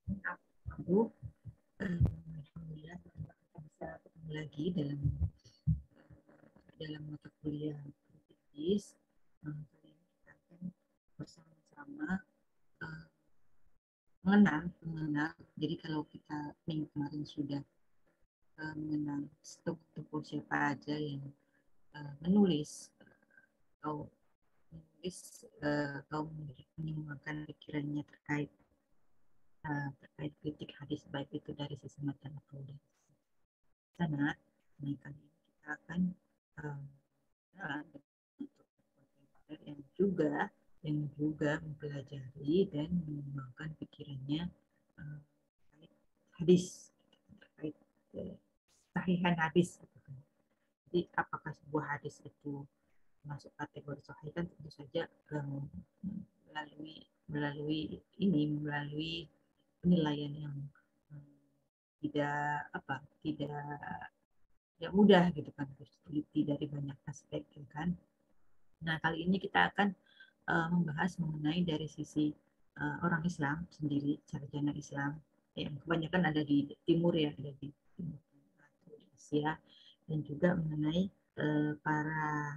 Aku alhamdulillah kita bisa ketemu lagi dalam mata kuliah kritis. Kali ini kita akan bersama-sama uh, mengenal. Jadi kalau kita minggu kemarin sudah mengenal tokoh siapa aja yang menulis atau atau menyumbangkan pikirannya terkait kritik hadis, baik itu dari sisi matan atau dari sisi sanad. Nah, kali ini kita akan uh, yang juga mempelajari dan mengembangkan pikirannya terkait hadis, terkait sahihan hadis gitu kan. Jadi apakah sebuah hadis itu masuk kategori sahih, kan tentu saja melalui penilaian yang tidak tidak mudah gitu kan, harus teliti dari banyak aspek gitu kan. Nah, kali ini kita akan membahas mengenai dari sisi orang Islam sendiri, sarjana Islam yang kebanyakan ada di timur ya, ada di timur Asia, dan juga mengenai para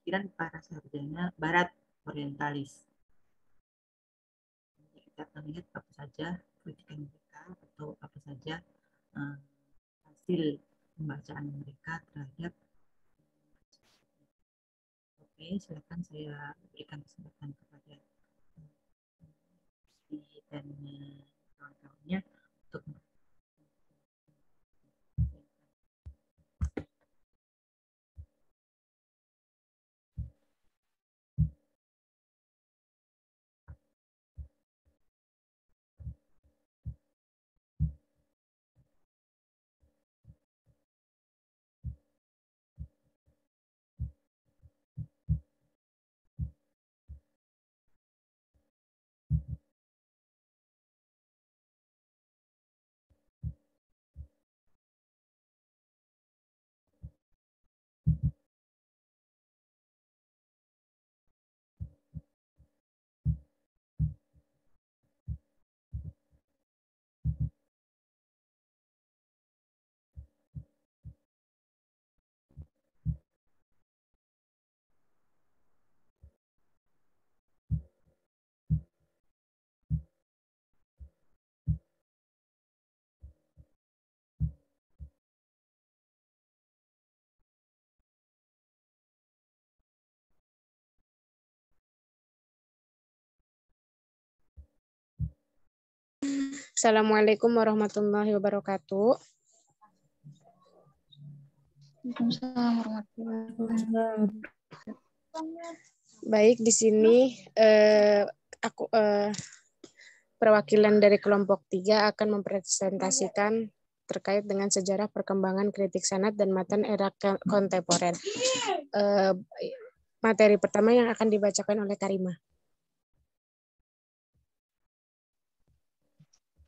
pemikiran para sarjana Barat orientalis. Jadi kita akan lihat apa saja kritikan mereka atau apa saja uh, hasil pembacaan mereka terhadap. Oke, silakan saya berikan kesempatan kepada dan kawan-kawannya untuk. Assalamualaikum warahmatullahi wabarakatuh. Baik, di sini aku perwakilan dari kelompok 3 akan mempresentasikan terkait dengan sejarah perkembangan kritik sanad dan matan era kontemporer. Materi pertama yang akan dibacakan oleh Karimah.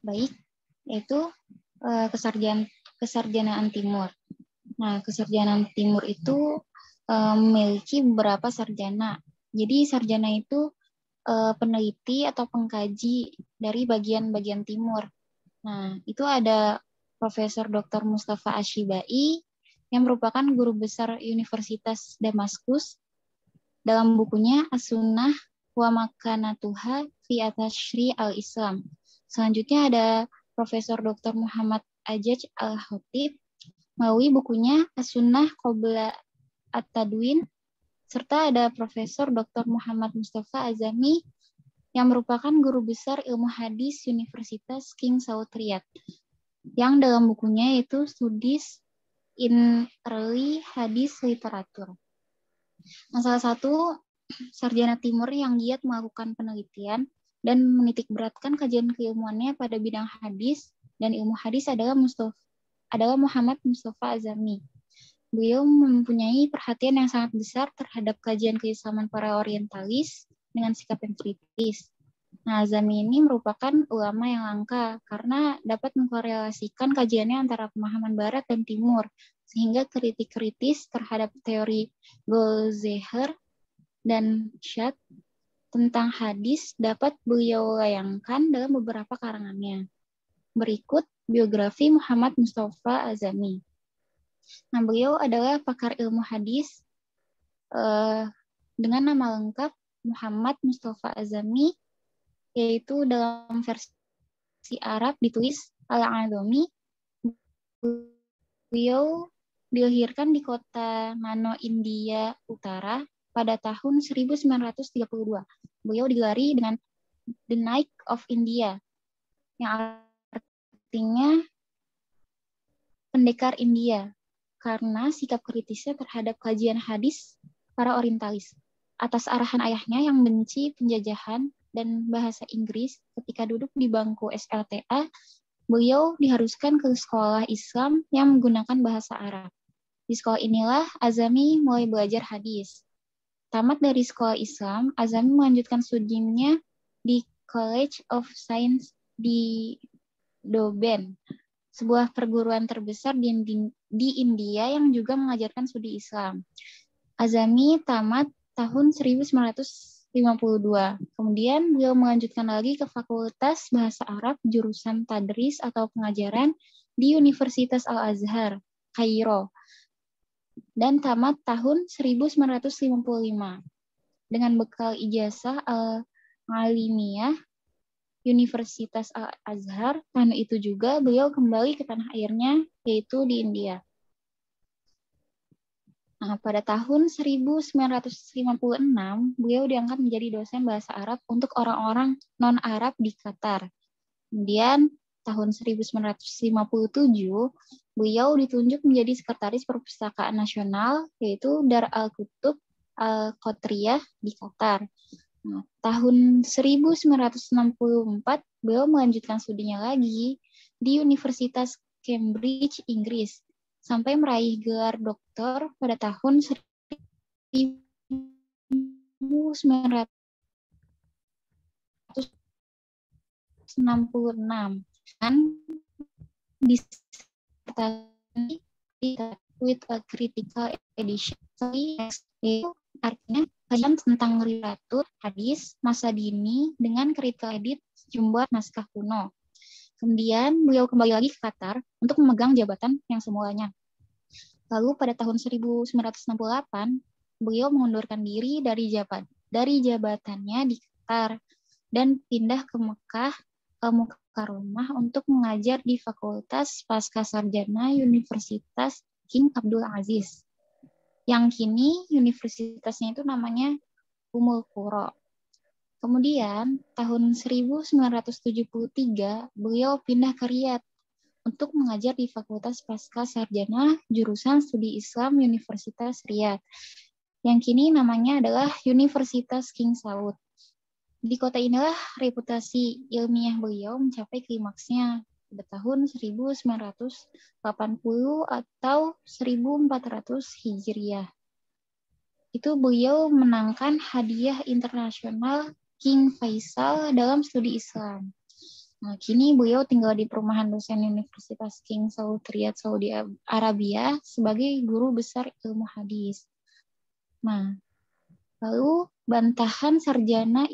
Baik, yaitu kesarjanaan timur. Nah, kesarjanaan timur itu memiliki beberapa sarjana. Jadi sarjana itu peneliti atau pengkaji dari bagian-bagian timur. Nah, itu ada Profesor Dr. Mustafa Ashibai yang merupakan guru besar Universitas Damaskus. Dalam bukunya As-Sunnah wa Makanatuha fi Atashri al-Islam. Selanjutnya ada Profesor Dr. Muhammad Ajaj Al-Khatib melalui bukunya As-Sunnah Qabla At-Tadwin, serta ada Profesor Dr. Muhammad Mustafa Azami yang merupakan guru besar ilmu hadis Universitas King Saud Riyadh, yang dalam bukunya yaitu Studies in Early Hadith Literature. Nah, salah satu sarjana timur yang giat melakukan penelitian dan menitikberatkan kajian keilmuannya pada bidang hadis dan ilmu hadis adalah Muhammad Mustafa Azami. Beliau mempunyai perhatian yang sangat besar terhadap kajian keislaman para orientalis dengan sikap yang kritis. Nah, Azami ini merupakan ulama yang langka karena dapat mengkorelasikan kajiannya antara pemahaman Barat dan Timur, sehingga kritik kritis terhadap teori Golzeher dan Schad tentang hadis dapat beliau layangkan dalam beberapa karangannya. Berikut biografi Muhammad Mustafa Azami. Nah, beliau adalah pakar ilmu hadis dengan nama lengkap Muhammad Mustafa Azami, yaitu dalam versi Arab ditulis Al-Azami. Beliau dilahirkan di kota Mano, India Utara pada tahun 1932. Beliau digelari dengan The Knight of India, yang artinya pendekar India, karena sikap kritisnya terhadap kajian hadis para orientalis. Atas arahan ayahnya yang benci penjajahan dan bahasa Inggris, ketika duduk di bangku SLTA, beliau diharuskan ke sekolah Islam yang menggunakan bahasa Arab. Di sekolah inilah Azami mulai belajar hadis. Tamat dari sekolah Islam, Azami melanjutkan studinya di College of Science di Doben, sebuah perguruan terbesar di India yang juga mengajarkan studi Islam. Azami tamat tahun 1952. Kemudian beliau melanjutkan lagi ke Fakultas Bahasa Arab jurusan Tadris atau pengajaran di Universitas Al-Azhar, Kairo, dan tamat tahun 1955. Dengan bekal ijazah Al-Alimiyah Universitas Al-Azhar, tahun itu juga beliau kembali ke tanah airnya, yaitu di India. Nah, pada tahun 1956, beliau diangkat menjadi dosen bahasa Arab untuk orang-orang non-Arab di Qatar. Kemudian, tahun 1957, beliau ditunjuk menjadi Sekretaris Perpustakaan Nasional, yaitu Dar al-Kutub Al-Qatriyah di Qatar. Nah, tahun 1964, beliau melanjutkan studinya lagi di Universitas Cambridge, Inggris, sampai meraih gelar doktor pada tahun 1966. Dan disertasi with a critical edition. Itu artinya kajian tentang literatur hadis masa dini dengan critical edit jumlah naskah kuno. Kemudian beliau kembali lagi ke Qatar untuk memegang jabatan yang semulanya. Lalu pada tahun 1968, beliau mengundurkan diri dari jabatannya di Qatar dan pindah ke Mekah, Mukarramah, untuk mengajar di Fakultas Pascasarjana Universitas King Abdul Aziz. Yang kini universitasnya itu namanya Ummul Qura. Kemudian tahun 1973 beliau pindah ke Riyadh untuk mengajar di Fakultas Pascasarjana jurusan Studi Islam Universitas Riyadh, yang kini namanya adalah Universitas King Saud. Di kota inilah reputasi ilmiah beliau mencapai klimaksnya pada tahun 1980 atau 1400 Hijriah. Itu beliau menangkan hadiah internasional King Faisal dalam studi Islam. Nah, kini beliau tinggal di perumahan dosen Universitas King Saud Riyadh, Saudi Arabia sebagai guru besar ilmu hadis. Nah, lalu bantahan sarjana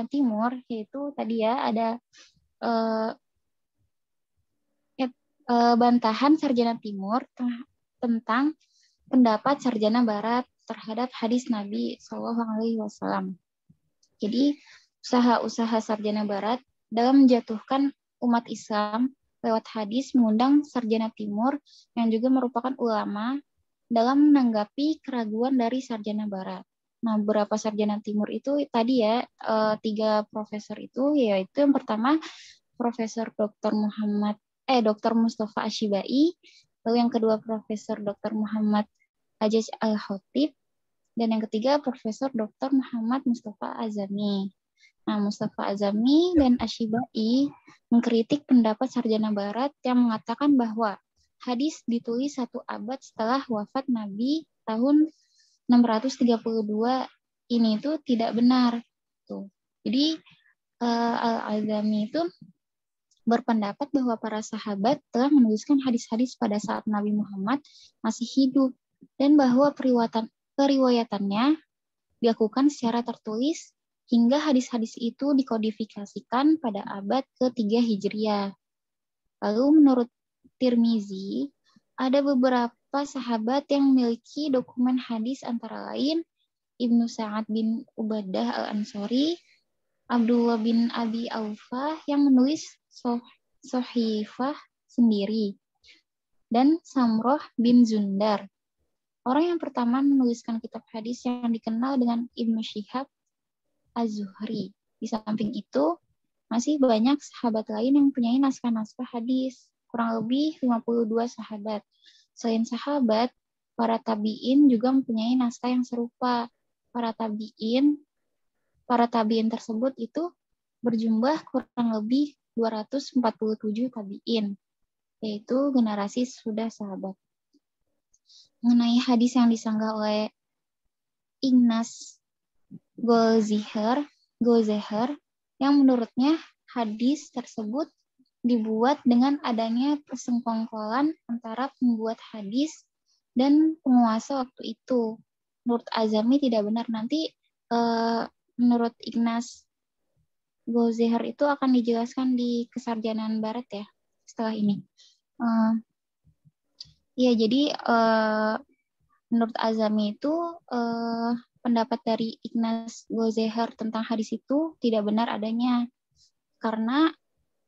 timur, yaitu tadi ya ada bantahan sarjana timur tentang pendapat sarjana barat terhadap hadis Nabi SAW. Jadi, usaha-usaha sarjana barat dalam menjatuhkan umat Islam lewat hadis mengundang sarjana timur yang juga merupakan ulama dalam menanggapi keraguan dari sarjana barat. Nah, beberapa sarjana timur itu tadi ya, 3 profesor itu, yaitu yang pertama Profesor Dr. Mustafa Ashibai, lalu yang kedua Profesor Dr. Muhammad Hajjaj Al-Khatib, dan yang ketiga Profesor Dr. Muhammad Mustafa Azami. Nah, Mustafa Azami dan Ashibai mengkritik pendapat sarjana barat yang mengatakan bahwa hadis ditulis 1 abad setelah wafat Nabi tahun 632 ini itu tidak benar. Tuh. Jadi Al-Azami itu berpendapat bahwa para sahabat telah menuliskan hadis-hadis pada saat Nabi Muhammad masih hidup dan bahwa periwayatannya dilakukan secara tertulis hingga hadis-hadis itu dikodifikasikan pada abad ke-3 Hijriah. Lalu menurut Tirmizi, ada beberapa sahabat yang memiliki dokumen hadis antara lain Ibnu Sa'ad bin Ubadah al-Ansari, Abdullah bin Abi Aufa yang menulis Sohifah sendiri, dan Samroh bin Zundar. Orang yang pertama menuliskan kitab hadis yang dikenal dengan Ibnu Syihab Az-Zuhri. Di samping itu, masih banyak sahabat lain yang mempunyai naskah-naskah hadis, kurang lebih 52 sahabat. Selain sahabat, para tabi'in juga mempunyai naskah yang serupa. Para tabi'in tersebut itu berjumlah kurang lebih 247 tabi'in, yaitu generasi sudah sahabat. Mengenai hadis yang disanggah oleh Ignaz Goldziher yang menurutnya hadis tersebut dibuat dengan adanya persengkongkolan antara pembuat hadis dan penguasa waktu itu. Menurut Azami tidak benar. Nanti menurut Ignaz Goldziher itu akan dijelaskan di Kesarjanaan Barat ya setelah ini. Ya, jadi menurut Azami itu pendapat dari Ignaz Goldziher tentang hadis itu tidak benar adanya, karena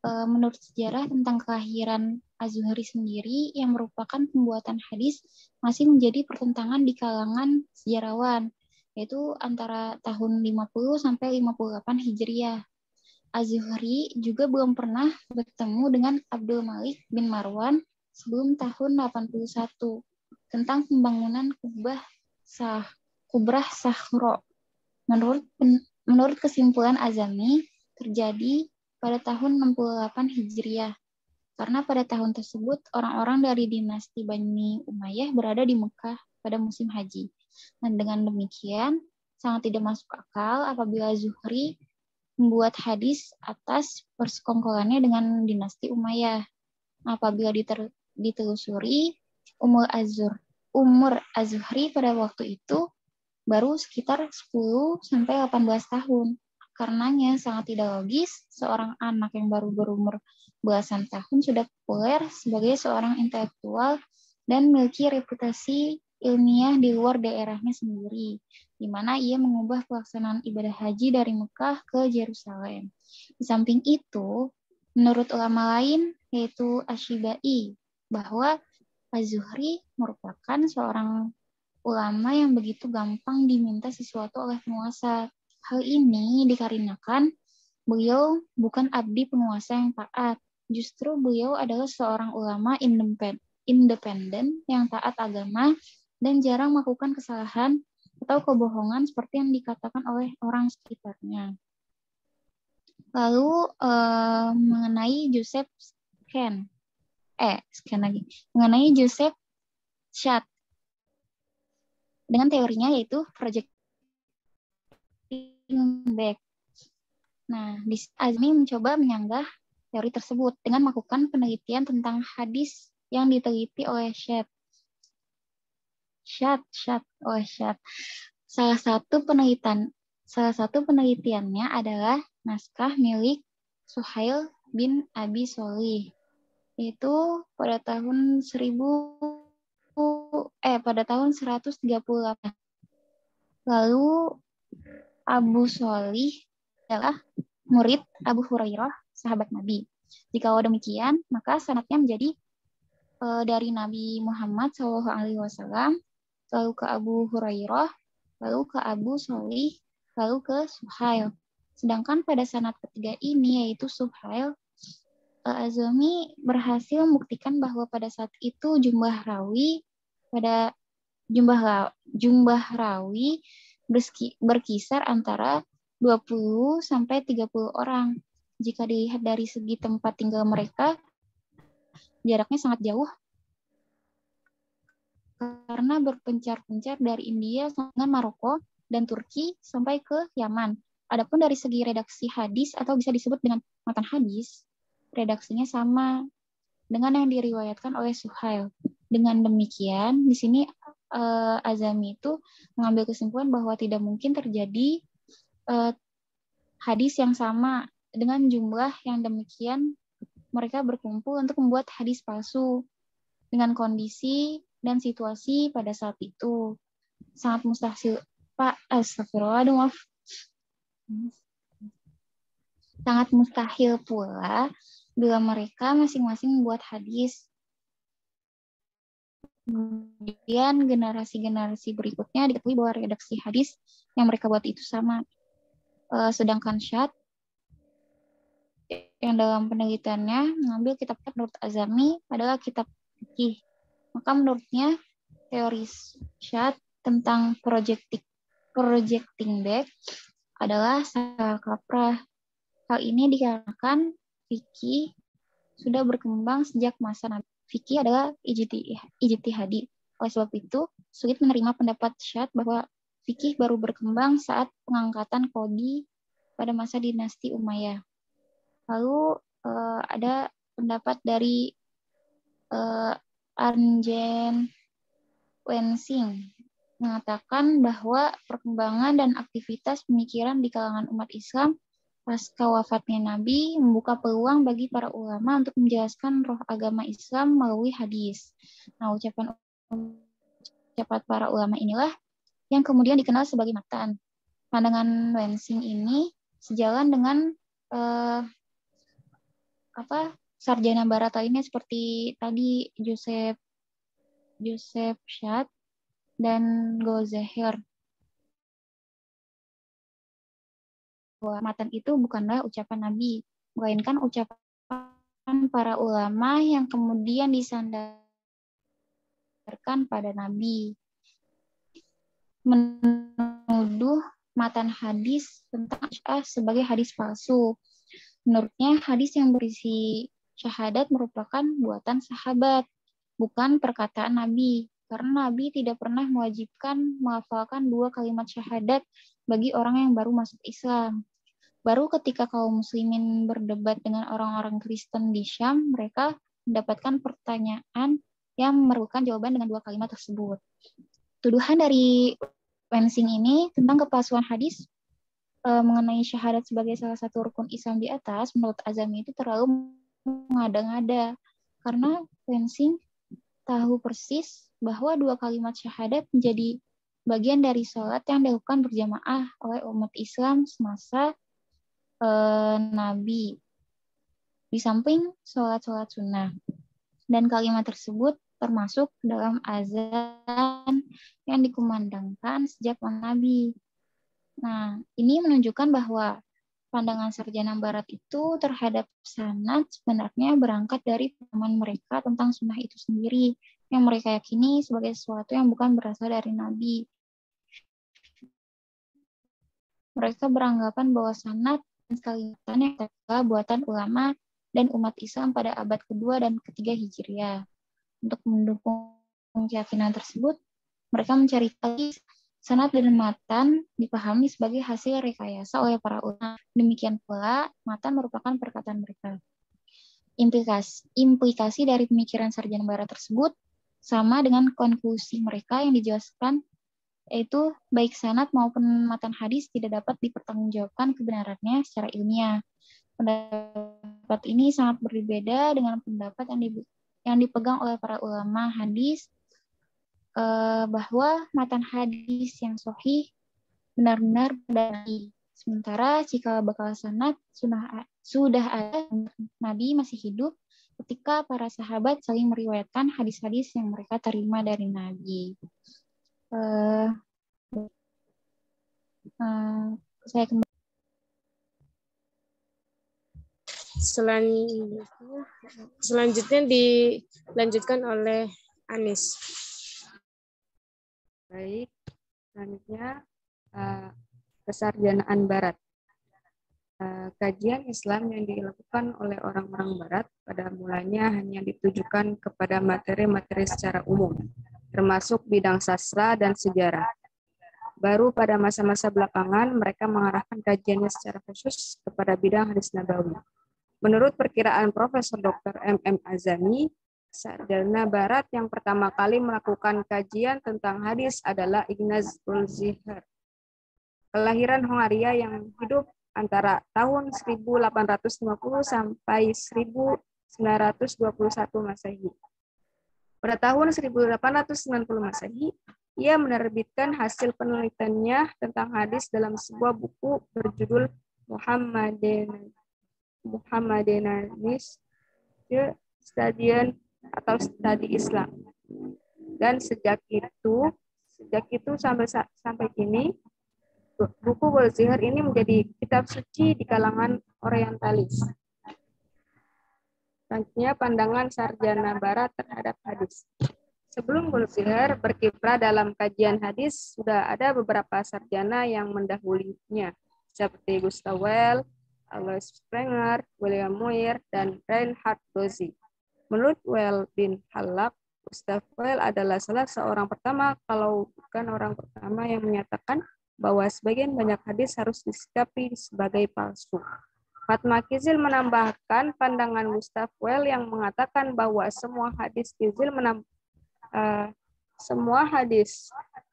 menurut sejarah tentang kelahiran Az-Zuhri sendiri yang merupakan pembuatan hadis masih menjadi pertentangan di kalangan sejarawan, yaitu antara tahun 50 sampai 58 Hijriah. Az-Zuhri juga belum pernah bertemu dengan Abdul Malik bin Marwan sebelum tahun 81 tentang pembangunan Kubrah Sahro. Menurut kesimpulan Azami, terjadi pada tahun 68 Hijriah. Karena pada tahun tersebut, orang-orang dari dinasti Bani Umayyah berada di Mekah pada musim haji. Dan dengan demikian, sangat tidak masuk akal apabila Zuhri membuat hadis atas persekongkolannya dengan dinasti Umayyah. Apabila ditelusuri, umur Az-Zuhri pada waktu itu baru sekitar 10-18 tahun. Karenanya sangat tidak logis seorang anak yang baru berumur belasan tahun sudah populer sebagai seorang intelektual dan memiliki reputasi ilmiah di luar daerahnya sendiri, di mana ia mengubah pelaksanaan ibadah haji dari Mekah ke Yerusalem. Di samping itu, menurut ulama lain, yaitu Asy-Syibai, bahwa Az-Zuhri merupakan seorang ulama yang begitu gampang diminta sesuatu oleh penguasa. Hal ini dikarenakan beliau bukan abdi penguasa yang taat. Justru beliau adalah seorang ulama independen yang taat agama dan jarang melakukan kesalahan atau kebohongan seperti yang dikatakan oleh orang sekitarnya. Lalu mengenai Joseph mengenai Joseph Schat dengan teorinya yaitu projecting back. Nah, Azmi mencoba menyanggah teori tersebut dengan melakukan penelitian tentang hadis yang diteliti oleh Schat. Salah satu penelitiannya adalah naskah milik Suhail bin Abi Sholih. Itu pada tahun 138. Lalu Abu Sholih adalah murid Abu Hurairah, sahabat Nabi. Jika demikian, maka sanadnya menjadi dari Nabi Muhammad SAW, lalu ke Abu Hurairah, lalu ke Abu Sholih, lalu ke Suhail. Sedangkan pada sanad ketiga ini, yaitu Suhail, Azami berhasil membuktikan bahwa pada saat itu jumlah rawi berkisar antara 20 sampai 30 orang. Jika dilihat dari segi tempat tinggal mereka, jaraknya sangat jauh karena berpencar-pencar dari India dengan Maroko dan Turki sampai ke Yaman. Adapun dari segi redaksi hadis atau bisa disebut dengan matan hadis, redaksinya sama dengan yang diriwayatkan oleh Suhail. Dengan demikian, di sini Azami itu mengambil kesimpulan bahwa tidak mungkin terjadi hadis yang sama dengan jumlah yang demikian mereka berkumpul untuk membuat hadis palsu dengan kondisi dan situasi pada saat itu. Sangat mustahil, Pak, astagfirullah, maaf. Sangat mustahil pula bila mereka masing-masing membuat hadis. Kemudian generasi-generasi berikutnya diketahui bahwa redaksi hadis yang mereka buat itu sama. Sedangkan Syad yang dalam penelitiannya mengambil kitab menurut Azami adalah kitab fikih. Maka menurutnya teori Syad tentang projecting back adalah salah kaprah. Hal ini dikarenakan fikih sudah berkembang sejak masa Nabi. Fikih adalah ijtihadi. Oleh sebab itu, sulit menerima pendapat Syad bahwa fikih baru berkembang saat pengangkatan Qadhi pada masa dinasti Umayyah. Lalu ada pendapat dari Arjen Wensing mengatakan bahwa perkembangan dan aktivitas pemikiran di kalangan umat Islam pasca wafatnya Nabi membuka peluang bagi para ulama untuk menjelaskan roh agama Islam melalui hadis. Nah, ucapan para ulama inilah yang kemudian dikenal sebagai matan. Pandangan Wensing ini sejalan dengan sarjana barat lainnya seperti tadi Joseph Syad dan Golzahir. Bahwa matan itu bukanlah ucapan Nabi, melainkan ucapan para ulama yang kemudian disandarkan pada Nabi. Menuduh matan hadis tentang Syiah sebagai hadis palsu. Menurutnya, hadis yang berisi syahadat merupakan buatan sahabat, bukan perkataan Nabi. Karena Nabi tidak pernah mewajibkan menghafalkan 2 kalimat syahadat bagi orang yang baru masuk Islam. Baru ketika kaum muslimin berdebat dengan orang-orang Kristen di Syam, mereka mendapatkan pertanyaan yang memerlukan jawaban dengan 2 kalimat tersebut. Tuduhan dari Wensing ini tentang kepalsuan hadis mengenai syahadat sebagai salah satu rukun Islam di atas, menurut Azami itu terlalu mengada-ngada. Karena Wensing tahu persis bahwa 2 kalimat syahadat menjadi bagian dari sholat yang dilakukan berjamaah oleh umat Islam semasa Nabi, di samping sholat-sholat sunnah. Dan kalimat tersebut termasuk dalam azan yang dikumandangkan sejak Nabi. Nah, ini menunjukkan bahwa pandangan sarjana barat itu terhadap sanad sebenarnya berangkat dari pemahaman mereka tentang sunnah itu sendiri, yang mereka yakini sebagai sesuatu yang bukan berasal dari Nabi. Mereka beranggapan bahwa sanad dan kalimatnya adalah buatan ulama dan umat Islam pada abad kedua dan ketiga Hijriah. Untuk mendukung keyakinan tersebut, mereka mencari tahu sanad dan matan dipahami sebagai hasil rekayasa oleh para ulama. Demikian pula, matan merupakan perkataan mereka. Implikasi dari pemikiran sarjana barat tersebut sama dengan konklusi mereka yang dijelaskan, yaitu baik sanad maupun matan hadis tidak dapat dipertanggungjawabkan kebenarannya secara ilmiah. Pendapat ini sangat berbeda dengan pendapat yang dipegang oleh para ulama hadis, bahwa matan hadis yang sahih benar-benar dari. Sementara jika bakal sanad sudah ada Nabi masih hidup ketika para sahabat saling meriwayatkan hadis-hadis yang mereka terima dari Nabi. Saya kembali. Selanjutnya dilanjutkan oleh Anis. Baik, selanjutnya kesarjanaan Barat. Kajian Islam yang dilakukan oleh orang-orang Barat pada mulanya hanya ditujukan kepada materi-materi secara umum, termasuk bidang sastra dan sejarah. Baru pada masa-masa belakangan mereka mengarahkan kajiannya secara khusus kepada bidang hadis nabawi. Menurut perkiraan Profesor Dr. M.M. Azami, sarjana barat yang pertama kali melakukan kajian tentang hadis adalah Ignaz Goldziher. Kelahiran Hongaria yang hidup antara tahun 1850 sampai 1921 Masehi. Pada tahun 1890 Masehi, ia menerbitkan hasil penelitiannya tentang hadis dalam sebuah buku berjudul Muhammadenanis Studien atau Studi Islam. Dan sejak itu sampai kini, buku Goldziher ini menjadi kitab suci di kalangan Orientalis. Selanjutnya, pandangan sarjana barat terhadap hadis. Sebelum Goldziher berkiprah dalam kajian hadis, sudah ada beberapa sarjana yang mendahulunya, seperti Gustav Well, Alois Sprenger, William Muir, dan Reinhard Dose. Menurut Well bin Halak, Gustav Well adalah salah seorang pertama, kalau bukan orang pertama, yang menyatakan bahwa sebagian banyak hadis harus disikapi sebagai palsu. Fatma Kizil menambahkan pandangan Gustav Well yang mengatakan bahwa semua hadis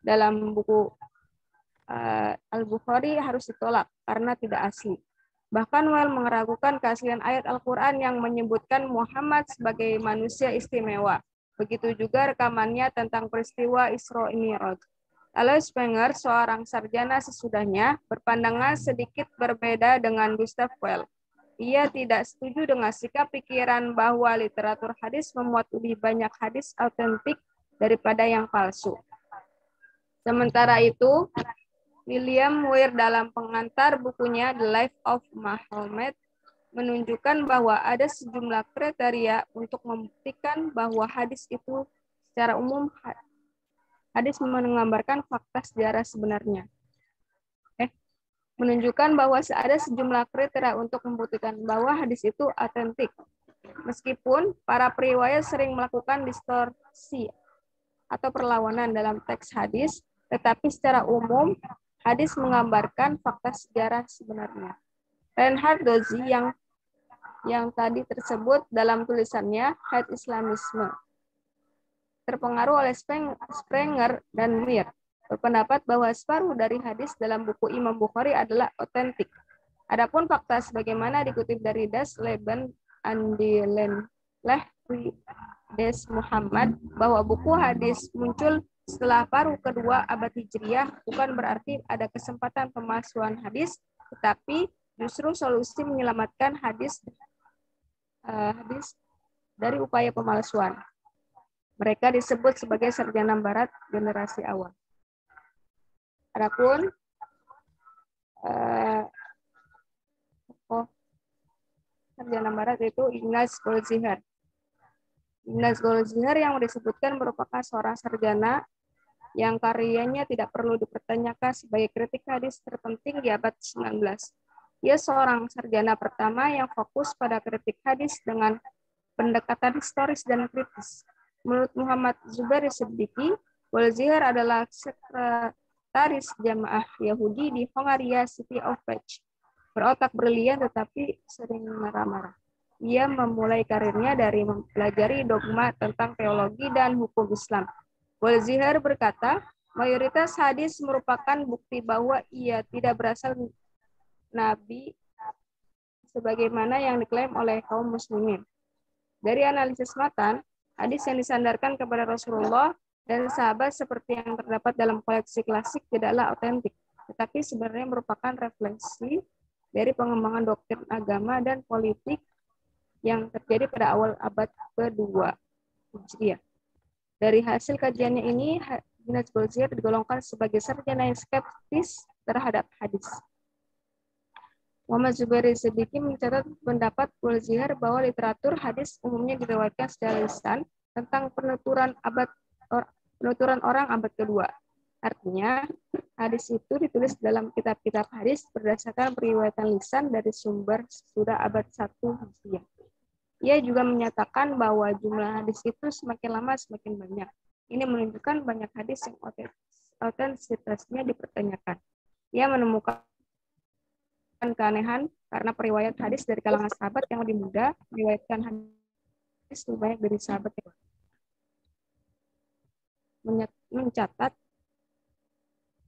dalam buku Al-Bukhari harus ditolak karena tidak asli. Bahkan Well meragukan keaslian ayat Al-Quran yang menyebutkan Muhammad sebagai manusia istimewa. Begitu juga rekamannya tentang peristiwa Isra Mi'raj. Alois Sprenger, seorang sarjana sesudahnya, berpandangan sedikit berbeda dengan Gustav Well. Ia tidak setuju dengan sikap pikiran bahwa literatur hadis memuat lebih banyak hadis autentik daripada yang palsu. Sementara itu, William Muir dalam pengantar bukunya The Life of Muhammad menunjukkan bahwa ada sejumlah kriteria untuk membuktikan bahwa hadis itu secara umum hadis menggambarkan fakta sejarah sebenarnya. Menunjukkan bahwa ada sejumlah kriteria untuk membuktikan bahwa hadis itu autentik. Meskipun para periwayat sering melakukan distorsi atau perlawanan dalam teks hadis, tetapi secara umum hadis menggambarkan fakta sejarah sebenarnya. Reinhard Dose yang tadi tersebut dalam tulisannya Had Islamisme terpengaruh oleh Sprenger dan Muir, berpendapat bahwa separuh dari hadis dalam buku Imam Bukhari adalah otentik. Adapun fakta sebagaimana dikutip dari Das Leben an die Lehri des Muhammad bahwa buku hadis muncul setelah paruh kedua abad Hijriah bukan berarti ada kesempatan pemalsuan hadis, tetapi justru solusi menyelamatkan hadis dari upaya pemalsuan. Mereka disebut sebagai sarjana barat generasi awal. Adapun sarjana barat itu Ignaz Goldziher. Ignaz Goldziher yang disebutkan merupakan seorang sarjana yang karyanya tidak perlu dipertanyakan sebagai kritik hadis terpenting di abad 19. Ia seorang sarjana pertama yang fokus pada kritik hadis dengan pendekatan historis dan kritis. Menurut Muhammad Zubair Siddiqi, Goldziher adalah sekretaris jamaah Yahudi di Hongaria City of Pech. Berotak brilian tetapi sering marah-marah. Ia memulai karirnya dari mempelajari dogma tentang teologi dan hukum Islam. Goldziher berkata, mayoritas hadis merupakan bukti bahwa ia tidak berasal Nabi sebagaimana yang diklaim oleh kaum muslimin. Dari analisis matan, hadis yang disandarkan kepada Rasulullah dan sahabat seperti yang terdapat dalam koleksi klasik tidaklah otentik, tetapi sebenarnya merupakan refleksi dari pengembangan doktrin agama dan politik yang terjadi pada awal abad kedua Hijriah. Dari hasil kajiannya ini, Ignaz Goldziher digolongkan sebagai sarjana yang skeptis terhadap hadis. Muhammad Zubair Siddiqi mencatat pendapat Goldziher bahwa literatur hadis umumnya diriwayatkan secara lisan tentang penuturan orang abad kedua. Artinya, hadis itu ditulis dalam kitab-kitab hadis berdasarkan periwayatan lisan dari sumber sudah abad 1 Hijriah. Ia juga menyatakan bahwa jumlah hadis itu semakin lama semakin banyak. Ini menunjukkan banyak hadis yang otentisitasnya dipertanyakan. Ia menemukan keanehan karena periwayat hadis dari kalangan sahabat yang lebih muda meriwayatkan hadis lebih banyak dari sahabat yang mencatat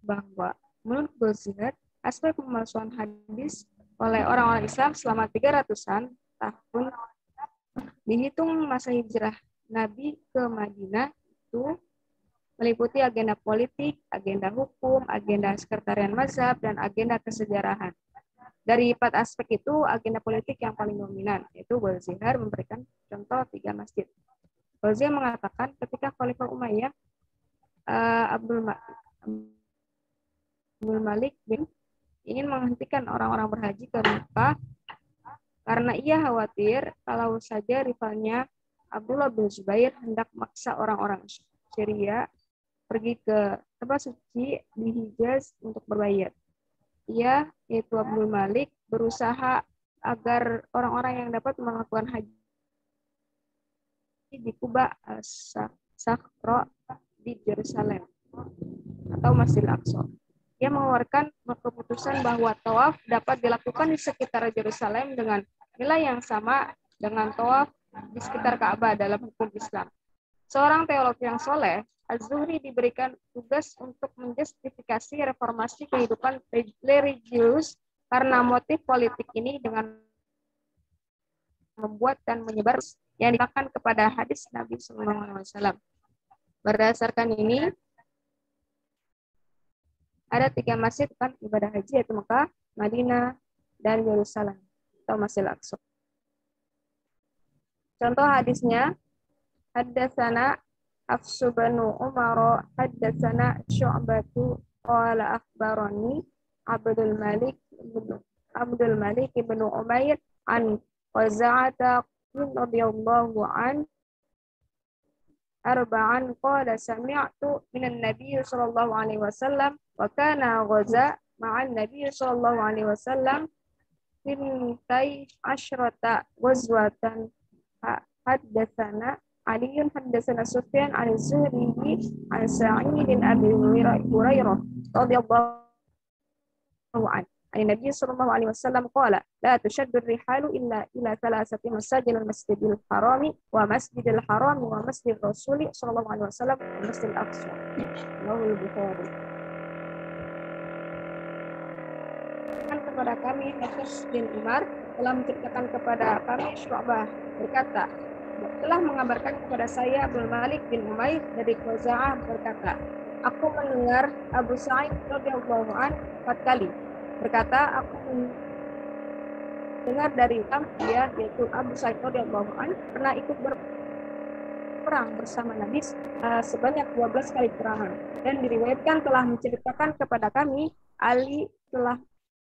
bahwa menurut Goldziher, aspek pemalsuan hadis oleh orang-orang Islam selama 300-an tahun dihitung masa hijrah Nabi ke Madinah itu meliputi agenda politik, agenda hukum, agenda sekretarian mazhab, dan agenda kesejarahan. Dari 4 aspek itu, agenda politik yang paling dominan, yaitu Goldziher memberikan contoh 3 masjid. Goldziher mengatakan ketika Khalifah Umayyah Abdul Malik bin ingin menghentikan orang-orang berhaji ke Mekah karena ia khawatir kalau saja rivalnya Abdullah bin Zubair hendak maksa orang-orang Syria pergi ke tempat suci di Hijaz untuk berbayat. Ia, yaitu Abdul Malik, berusaha agar orang-orang yang dapat melakukan haji di Kuba Sakhra di Yerusalem atau Masjidil Aqsa. Ia mengeluarkan keputusan bahwa tawaf dapat dilakukan di sekitar Yerusalem dengan nilai yang sama dengan tawaf di sekitar Ka'bah dalam hukum Islam. Seorang teolog yang soleh, Az-Zuhri diberikan tugas untuk menjustifikasi reformasi kehidupan religius karena motif politik ini dengan membuat dan menyebar yang dikatakan kepada hadis Nabi SAW. Berdasarkan ini, ada 3 masjid kan ibadah haji, yaitu Mekah, Madinah, dan Yerusalem atau Masjidil Aqsa. Contoh hadisnya, haddatsana Hafsu bin Umar, haddatsana Syu'batu qala akhbarani Abdul Malik bin Umair an Qaza'ata radhiyallahu an arba'an qala sami'tu minan nabiy sallallahu alaihi wasallam wa kana ghaza ma'an nabiy sallallahu alaihi wasallam fintai asyrata ghazwatan haddatsana Aliun haddatsana Sufyan al-Zuhri an Sa'id bin Abi Hurairah radhiyallahu anhu Nabi sallallahu alaihi wasallam qala la tushaddu ar-rihalu illa ila thalathati masajid al-masjidil harami wa masjidil harami wa masjid rasul sallallahu alaihi wasallam wa masjidil aqsa. Rawahu Bukhari. Kepada kami Hafs bin Umar telah menceritakan kepada kami Syu'bah berkata, telah mengabarkan kepada saya Abdul Malik bin Umair dari Khuza'ah berkata, aku mendengar Abu Sa'id radhiyallahu anhu 4 kali berkata, aku mendengar dari dia yaitu Abu Sa'id radhiyallahu anhu pernah ikut berperang bersama Nabi sebanyak 12 kali perangan, dan diriwayatkan telah menceritakan kepada kami Ali telah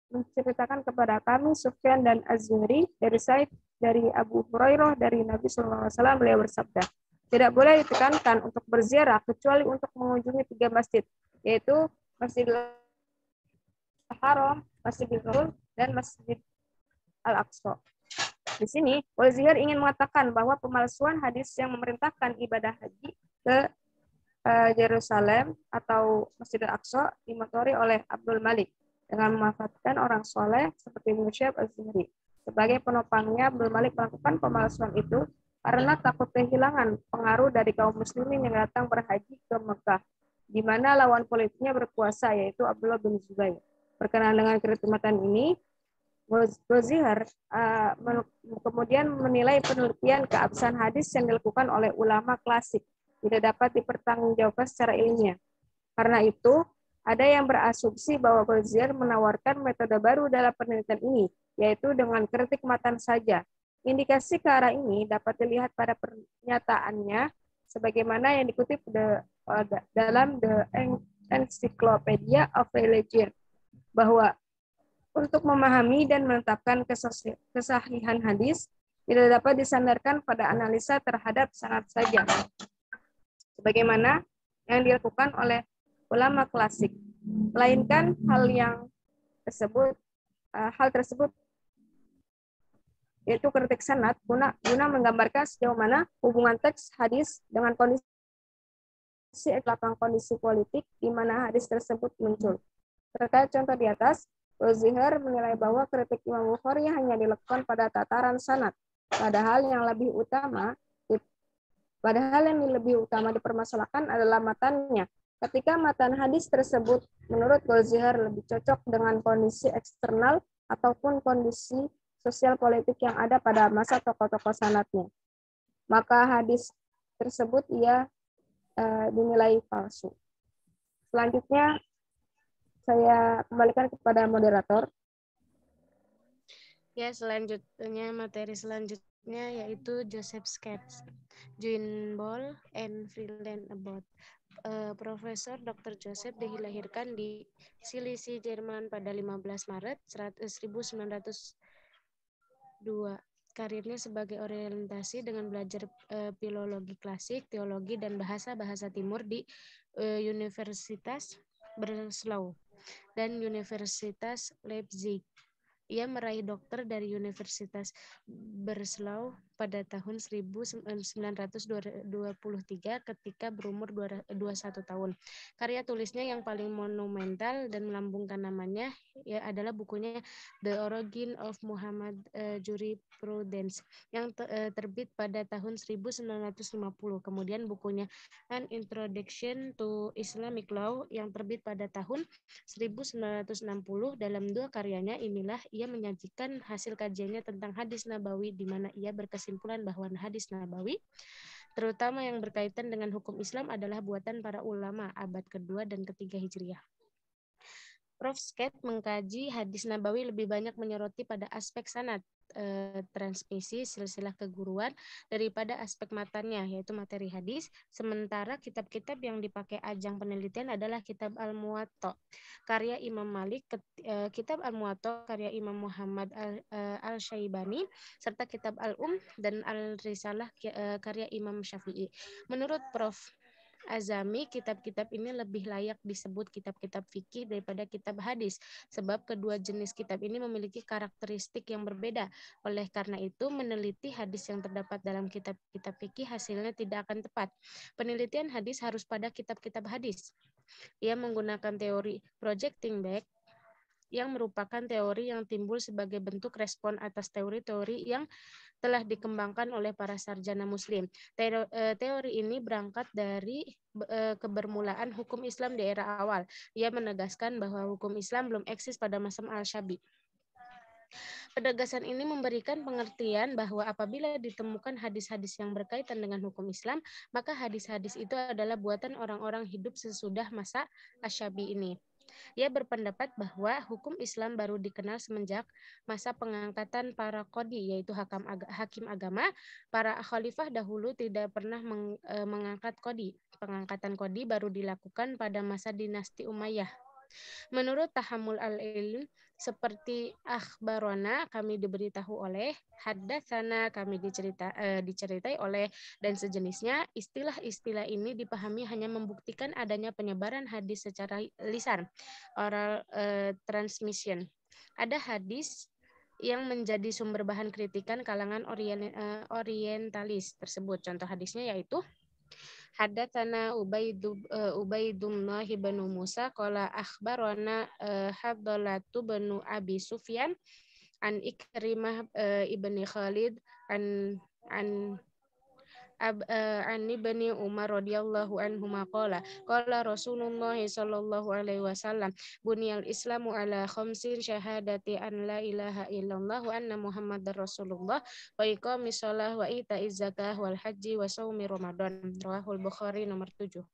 menceritakan kepada kami Sufyan dan Az-Zuhri dari Sa'id dari Abu Hurairah dari Nabi SAW. Beliau bersabda, tidak boleh ditekankan untuk berziarah kecuali untuk mengunjungi 3 masjid, yaitu Masjidil Haram, Masjidil Rasul, dan Masjid Al-Aqsa. Di sini, Goldziher ingin mengatakan bahwa pemalsuan hadis yang memerintahkan ibadah haji ke Yerusalem atau Masjidil Aqsa dimotori oleh Abdul Malik dengan memanfaatkan orang soleh seperti Ibnu Syihab Az-Zuhri. Sebagai penopangnya, Abdul Malik melakukan pemalsuan itu karena takut kehilangan pengaruh dari kaum muslimin yang datang berhaji ke Mekah, di mana lawan politiknya berkuasa, yaitu Abdullah bin Zubair. Berkenaan dengan kekhidmatan ini, Goldziher kemudian menilai penelitian keabsahan hadis yang dilakukan oleh ulama klasik tidak dapat dipertanggungjawabkan secara ilmiah. Karena itu, ada yang berasumsi bahwa Goldziher menawarkan metode baru dalam penelitian ini, yaitu dengan kritik matan saja. Indikasi ke arah ini dapat dilihat pada pernyataannya sebagaimana yang dikutip dalam The Encyclopedia of Religion, bahwa untuk memahami dan menetapkan kesahihan hadis tidak dapat disandarkan pada analisa terhadap sanad saja, sebagaimana yang dilakukan oleh ulama klasik, melainkan hal tersebut yaitu kritik sanad guna menggambarkan sejauh mana hubungan teks hadis dengan kondisi politik di mana hadis tersebut muncul. Terkait contoh di atas, Goldziher menilai bahwa kritik Imam Bukhari hanya dilakukan pada tataran sanad, padahal yang lebih utama Padahal yang lebih utama dipermasalahkan adalah matannya. Ketika matan hadis tersebut menurut Golzihar lebih cocok dengan kondisi eksternal ataupun kondisi sosial politik yang ada pada masa tokoh-tokoh sanadnya, maka hadis tersebut ia dinilai palsu. Selanjutnya saya kembalikan kepada moderator. Ya, selanjutnya materi selanjutnya yaitu Joseph Sketch, Join Ball and Freeland About. Profesor Dr. Joseph dilahirkan di Silisi, Jerman pada 15 Maret 1902. Karirnya sebagai orientasi dengan belajar filologi klasik, teologi, dan bahasa-bahasa timur di Universitas Breslau dan Universitas Leipzig. Ia meraih dokter dari Universitas Breslau pada tahun 1923 ketika berumur 21 tahun. Karya tulisnya yang paling monumental dan melambungkan namanya adalah bukunya The Origin of Muhammad Jurisprudence yang terbit pada tahun 1950. Kemudian bukunya An Introduction to Islamic Law yang terbit pada tahun 1960. Dalam dua karyanya inilah ia menyajikan hasil kajiannya tentang hadis nabawi, di mana ia berkesimpulan bahwa hadis nabawi, terutama yang berkaitan dengan hukum Islam, adalah buatan para ulama abad kedua dan ketiga Hijriah. Prof. Sketch mengkaji hadis nabawi lebih banyak menyoroti pada aspek sanad, transmisi, silsilah keguruan daripada aspek matannya, yaitu materi hadis. Sementara kitab-kitab yang dipakai ajang penelitian adalah kitab Al-Muwatta karya Imam Malik, kitab Al-Muwatta karya Imam Muhammad Al-Syaibani, serta kitab dan Al-Risalah karya Imam Syafi'i. Menurut Prof. Azami, kitab-kitab ini lebih layak disebut kitab-kitab fikih daripada kitab hadis, sebab kedua jenis kitab ini memiliki karakteristik yang berbeda. Oleh karena itu, meneliti hadis yang terdapat dalam kitab-kitab fikih hasilnya tidak akan tepat. Penelitian hadis harus pada kitab-kitab hadis. Ia menggunakan teori projecting back, yang merupakan teori yang timbul sebagai bentuk respon atas teori-teori yang telah dikembangkan oleh para sarjana muslim. Teori ini berangkat dari kebermulaan hukum Islam di era awal. Ia menegaskan bahwa hukum Islam belum eksis pada masa Al-Syabi. Penegasan ini memberikan pengertian bahwa apabila ditemukan hadis-hadis yang berkaitan dengan hukum Islam, maka hadis-hadis itu adalah buatan orang-orang hidup sesudah masa Asy-Syabi ini. Ia berpendapat bahwa hukum Islam baru dikenal semenjak masa pengangkatan para qadhi, yaitu hakim agama. Para khalifah dahulu tidak pernah mengangkat qadhi. Pengangkatan qadhi baru dilakukan pada masa dinasti Umayyah. Menurut Tahammul al-Ilm, seperti akhbarona kami diberitahu oleh, haddatsana kami diceritai oleh, dan sejenisnya, istilah-istilah ini dipahami hanya membuktikan adanya penyebaran hadis secara lisan, oral transmission. Ada hadis yang menjadi sumber bahan kritikan kalangan orientalis tersebut. Contoh hadisnya yaitu Haddatsana Ubaidullah bin Musa qala akhbarana Hadlatu bin Abi Sufyan an Ikrimah ibni Khalid an ibni Umar radhiyallahu anhuma qala Rasulullah sallallahu alaihi wasallam buniyal islamu ala khamsin syahadati an la ilaha illallah wa anna muhammadar rasulullah wa iqamis shalah wa ita'iz zakah wal haji wa shaumi ramadan. Rawahul Bukhari nomor 7.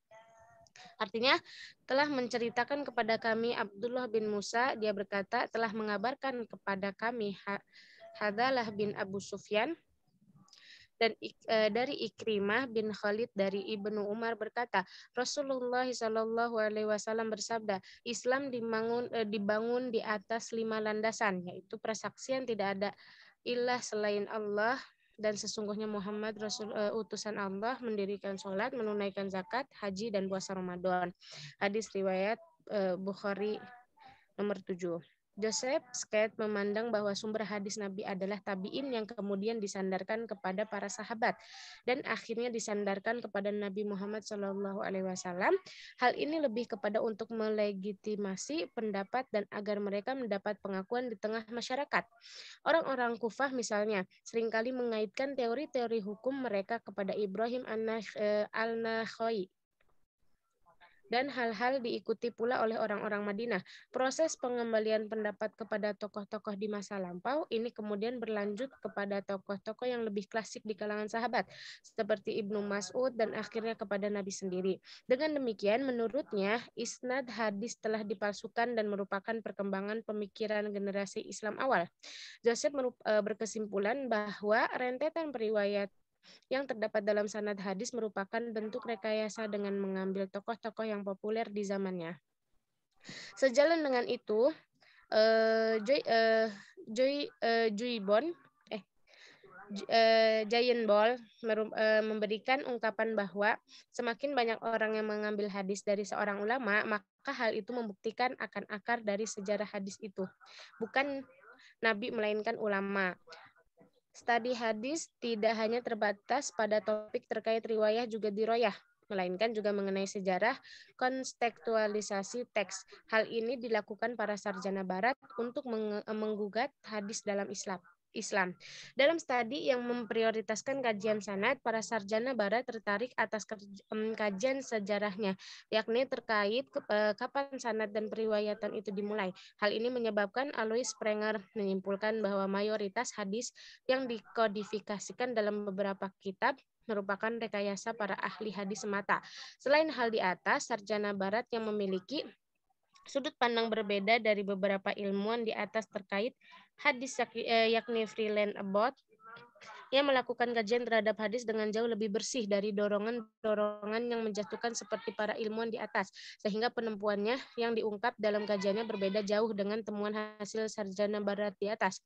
Artinya, telah menceritakan kepada kami Abdullah bin Musa, dia berkata, telah mengabarkan kepada kami Hadalah bin Abu Sufyan, dan dari Ikrimah bin Khalid dari Ibnu Umar berkata, Rasulullah Shallallahu Alaihi Wasallam bersabda, Islam dibangun di atas 5 landasan, yaitu persaksian tidak ada ilah selain Allah, dan sesungguhnya Muhammad utusan Allah, mendirikan sholat, menunaikan zakat, haji, dan puasa Ramadan. Hadis riwayat Bukhari nomor 7. Joseph Skate memandang bahwa sumber hadis Nabi adalah tabi'in yang kemudian disandarkan kepada para sahabat dan akhirnya disandarkan kepada Nabi Muhammad SAW. Hal ini lebih kepada untuk melegitimasi pendapat dan agar mereka mendapat pengakuan di tengah masyarakat. Orang-orang Kufah misalnya seringkali mengaitkan teori-teori hukum mereka kepada Ibrahim al-Nakha'i. Dan hal-hal diikuti pula oleh orang-orang Madinah. Proses pengembalian pendapat kepada tokoh-tokoh di masa lampau ini kemudian berlanjut kepada tokoh-tokoh yang lebih klasik di kalangan sahabat, seperti Ibnu Mas'ud dan akhirnya kepada Nabi sendiri. Dengan demikian, menurutnya, isnad hadis telah dipalsukan dan merupakan perkembangan pemikiran generasi Islam awal. Joseph berkesimpulan bahwa rentetan periwayat yang terdapat dalam sanad hadis merupakan bentuk rekayasa dengan mengambil tokoh-tokoh yang populer di zamannya. Sejalan dengan itu, Jayen Ball memberikan ungkapan bahwa semakin banyak orang yang mengambil hadis dari seorang ulama, maka hal itu membuktikan akan akar dari sejarah hadis itu. Bukan Nabi melainkan ulama. Studi hadis tidak hanya terbatas pada topik terkait riwayah juga diroyah, melainkan juga mengenai sejarah kontekstualisasi teks. Hal ini dilakukan para sarjana barat untuk menggugat hadis dalam Islam. Dalam studi yang memprioritaskan kajian sanad, para sarjana barat tertarik atas kajian sejarahnya, yakni terkait kapan sanad dan periwayatan itu dimulai. Hal ini menyebabkan Alois Sprenger menyimpulkan bahwa mayoritas hadis yang dikodifikasikan dalam beberapa kitab merupakan rekayasa para ahli hadis semata. Selain hal di atas, sarjana barat yang memiliki sudut pandang berbeda dari beberapa ilmuwan di atas terkait hadis, yakni Freeland Abbott, yang melakukan kajian terhadap hadis dengan jauh lebih bersih dari dorongan-dorongan yang menjatuhkan seperti para ilmuwan di atas, sehingga penemuannya yang diungkap dalam kajiannya berbeda jauh dengan temuan hasil sarjana barat di atas.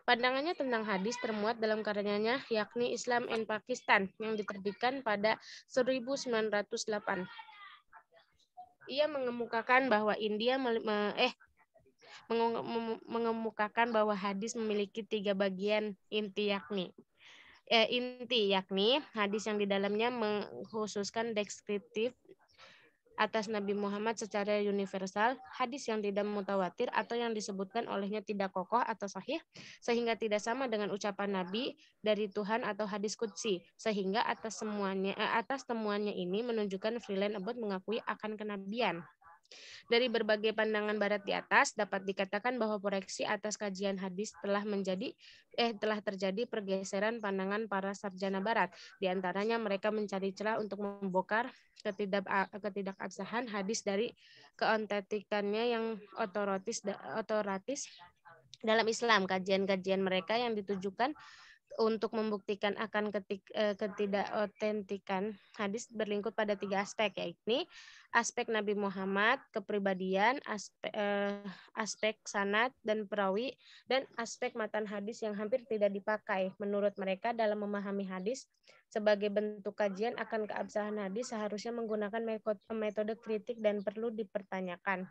Pandangannya tentang hadis termuat dalam karyanya, yakni Islam and Pakistan, yang diterbitkan pada 1908. Ia mengemukakan bahwa mengemukakan bahwa hadis memiliki 3 bagian inti, yakni hadis yang di dalamnya mengkhususkan deskriptif atas Nabi Muhammad secara universal, hadis yang tidak mutawatir atau yang disebutkan olehnya tidak kokoh atau sahih, sehingga tidak sama dengan ucapan Nabi dari Tuhan atau hadis qudsi, sehingga atas temuannya ini menunjukkan Freeland Abbott mengakui akan kenabian. Dari berbagai pandangan barat di atas, dapat dikatakan bahwa proyeksi atas kajian hadis telah terjadi pergeseran pandangan para sarjana barat. Di antaranya mereka mencari celah untuk membongkar ketidakabsahan hadis dari keautentikannya yang otoratis dalam Islam. Kajian-kajian mereka yang ditujukan untuk membuktikan akan ketidakautentikan hadis berlingkup pada 3 aspek, yakni aspek Nabi Muhammad, kepribadian, aspek sanad dan perawi, dan aspek matan hadis yang hampir tidak dipakai. Menurut mereka, dalam memahami hadis sebagai bentuk kajian akan keabsahan hadis seharusnya menggunakan metode kritik dan perlu dipertanyakan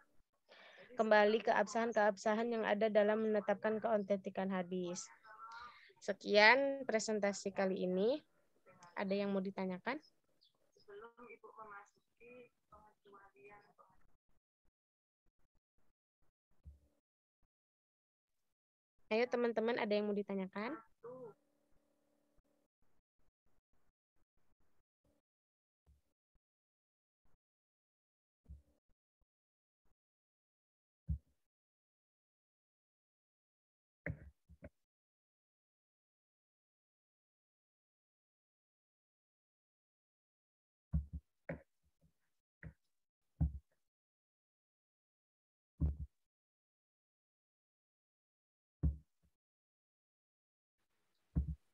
kembali keabsahan yang ada dalam menetapkan keautentikan hadis. Sekian presentasi kali ini. Ada yang mau ditanyakan? Ayo teman-teman, ada yang mau ditanyakan?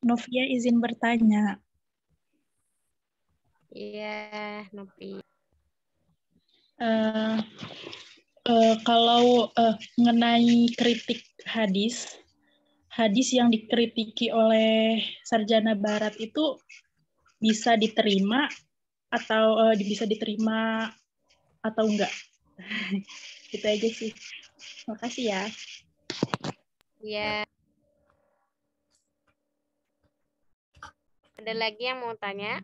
Novia izin bertanya. Iya, Novi. Kalau mengenai kritik hadis yang dikritiki oleh sarjana barat itu bisa diterima atau enggak? Gitu aja sih. Makasih ya. Ya. Ada lagi yang mau tanya?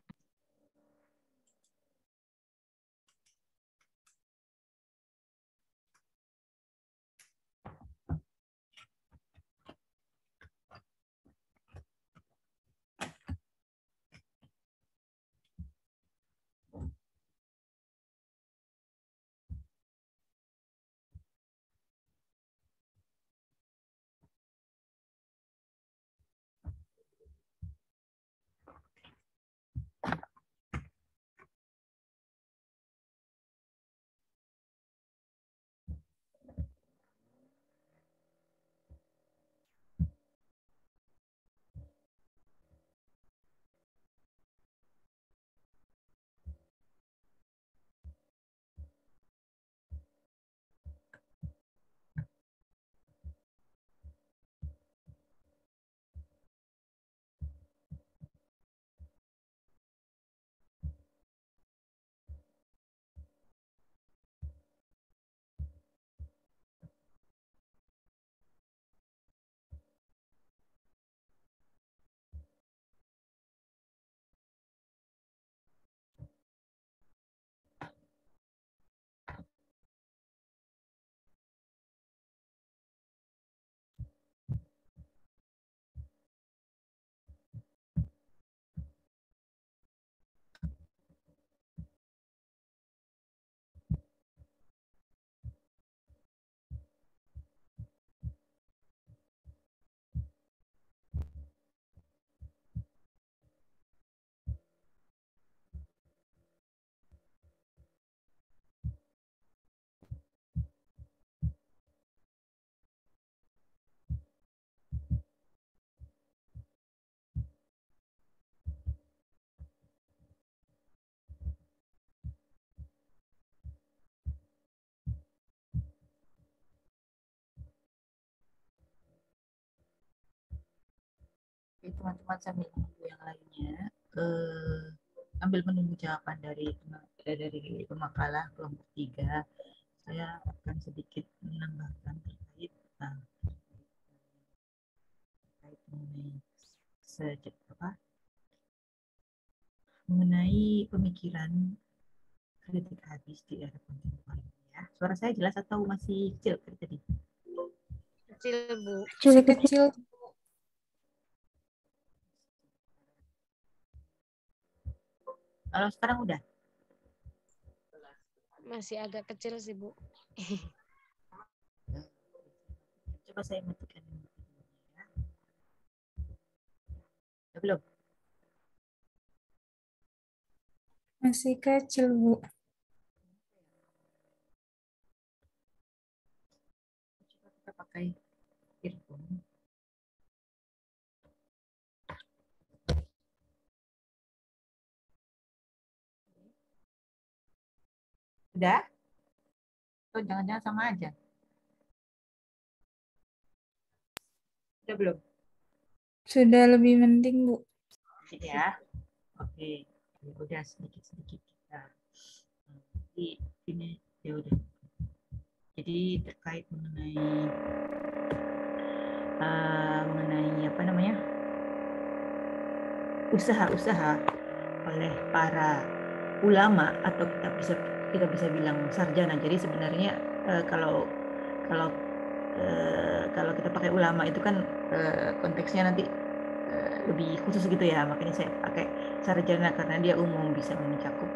Teman-teman sambil menunggu yang lainnya, ambil menunggu jawaban dari pemakalah kelompok 3. Saya akan sedikit menambahkan terkait mengenai pemikiran kritik hadis di era kontemporer. Ya. Suara saya jelas atau masih kecil tadi? Kecil, Bu. Kecil. Kalau sekarang udah? Masih agak kecil sih, Bu. Coba saya matikan ini. Ya. Udah belum? Masih kecil, Bu. Coba kita pakai earphone. Udah? Atau jangan-jangan sama aja? Udah belum? Sudah lebih penting, Bu. Ya. Oke. Ya udah sedikit-sedikit kita. Jadi ini ya udah. Jadi terkait mengenai apa namanya? Usaha-usaha oleh para ulama atau kita bisa bilang sarjana. Jadi sebenarnya kalau kita pakai ulama itu kan konteksnya nanti lebih khusus gitu ya, makanya saya pakai sarjana karena dia umum, bisa mencakup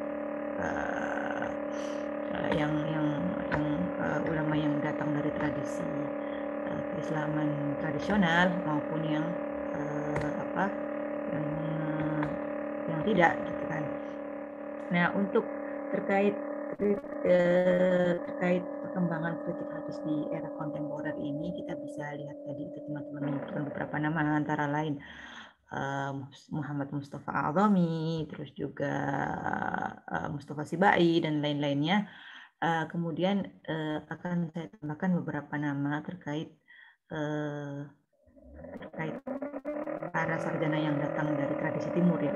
yang ulama yang datang dari tradisi keislaman tradisional maupun yang yang tidak gitu kan. Nah, untuk terkait perkembangan kritik hadis di era kontemporer ini, kita bisa lihat tadi itu teman-teman menyebutkan beberapa nama, antara lain Muhammad Mustafa Al-Adhami, terus juga Mustafa Sibai dan lain-lainnya. Kemudian akan saya tambahkan beberapa nama terkait para sarjana yang datang dari tradisi timur ya,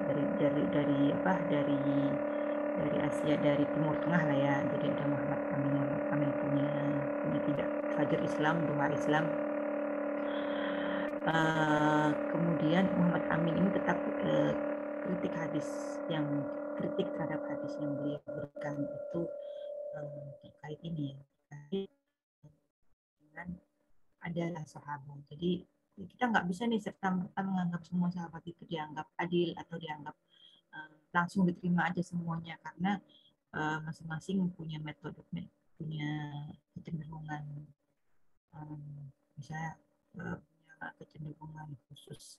dari Asia, dari Timur Tengah lah ya. Jadi ada Muhammad Kamil punya tidak Fajar Islam, Duha Islam, Kemudian Muhammad Amin ini tetap kritik terhadap hadis yang beliau berikan itu terkait ini ya, terkait dengan adalah sahabat. Jadi kita nggak bisa nih serta-merta menganggap semua sahabat itu dianggap adil atau dianggap langsung diterima aja semuanya, karena masing-masing punya metode, punya kecenderungan, misalnya punya kecenderungan khusus,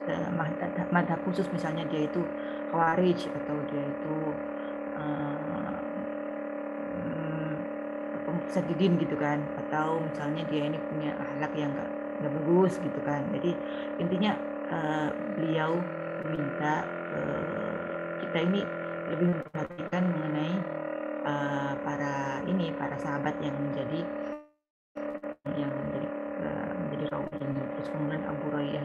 madhab khusus, misalnya dia itu Khawarij atau dia itu Muqtadidin gitu kan, atau misalnya dia ini punya akhlak yang nggak bagus gitu kan. Jadi intinya beliau meminta kita ini lebih memperhatikan mengenai para sahabat yang menjadi rawinya. Terus kemudian Abu Hurairah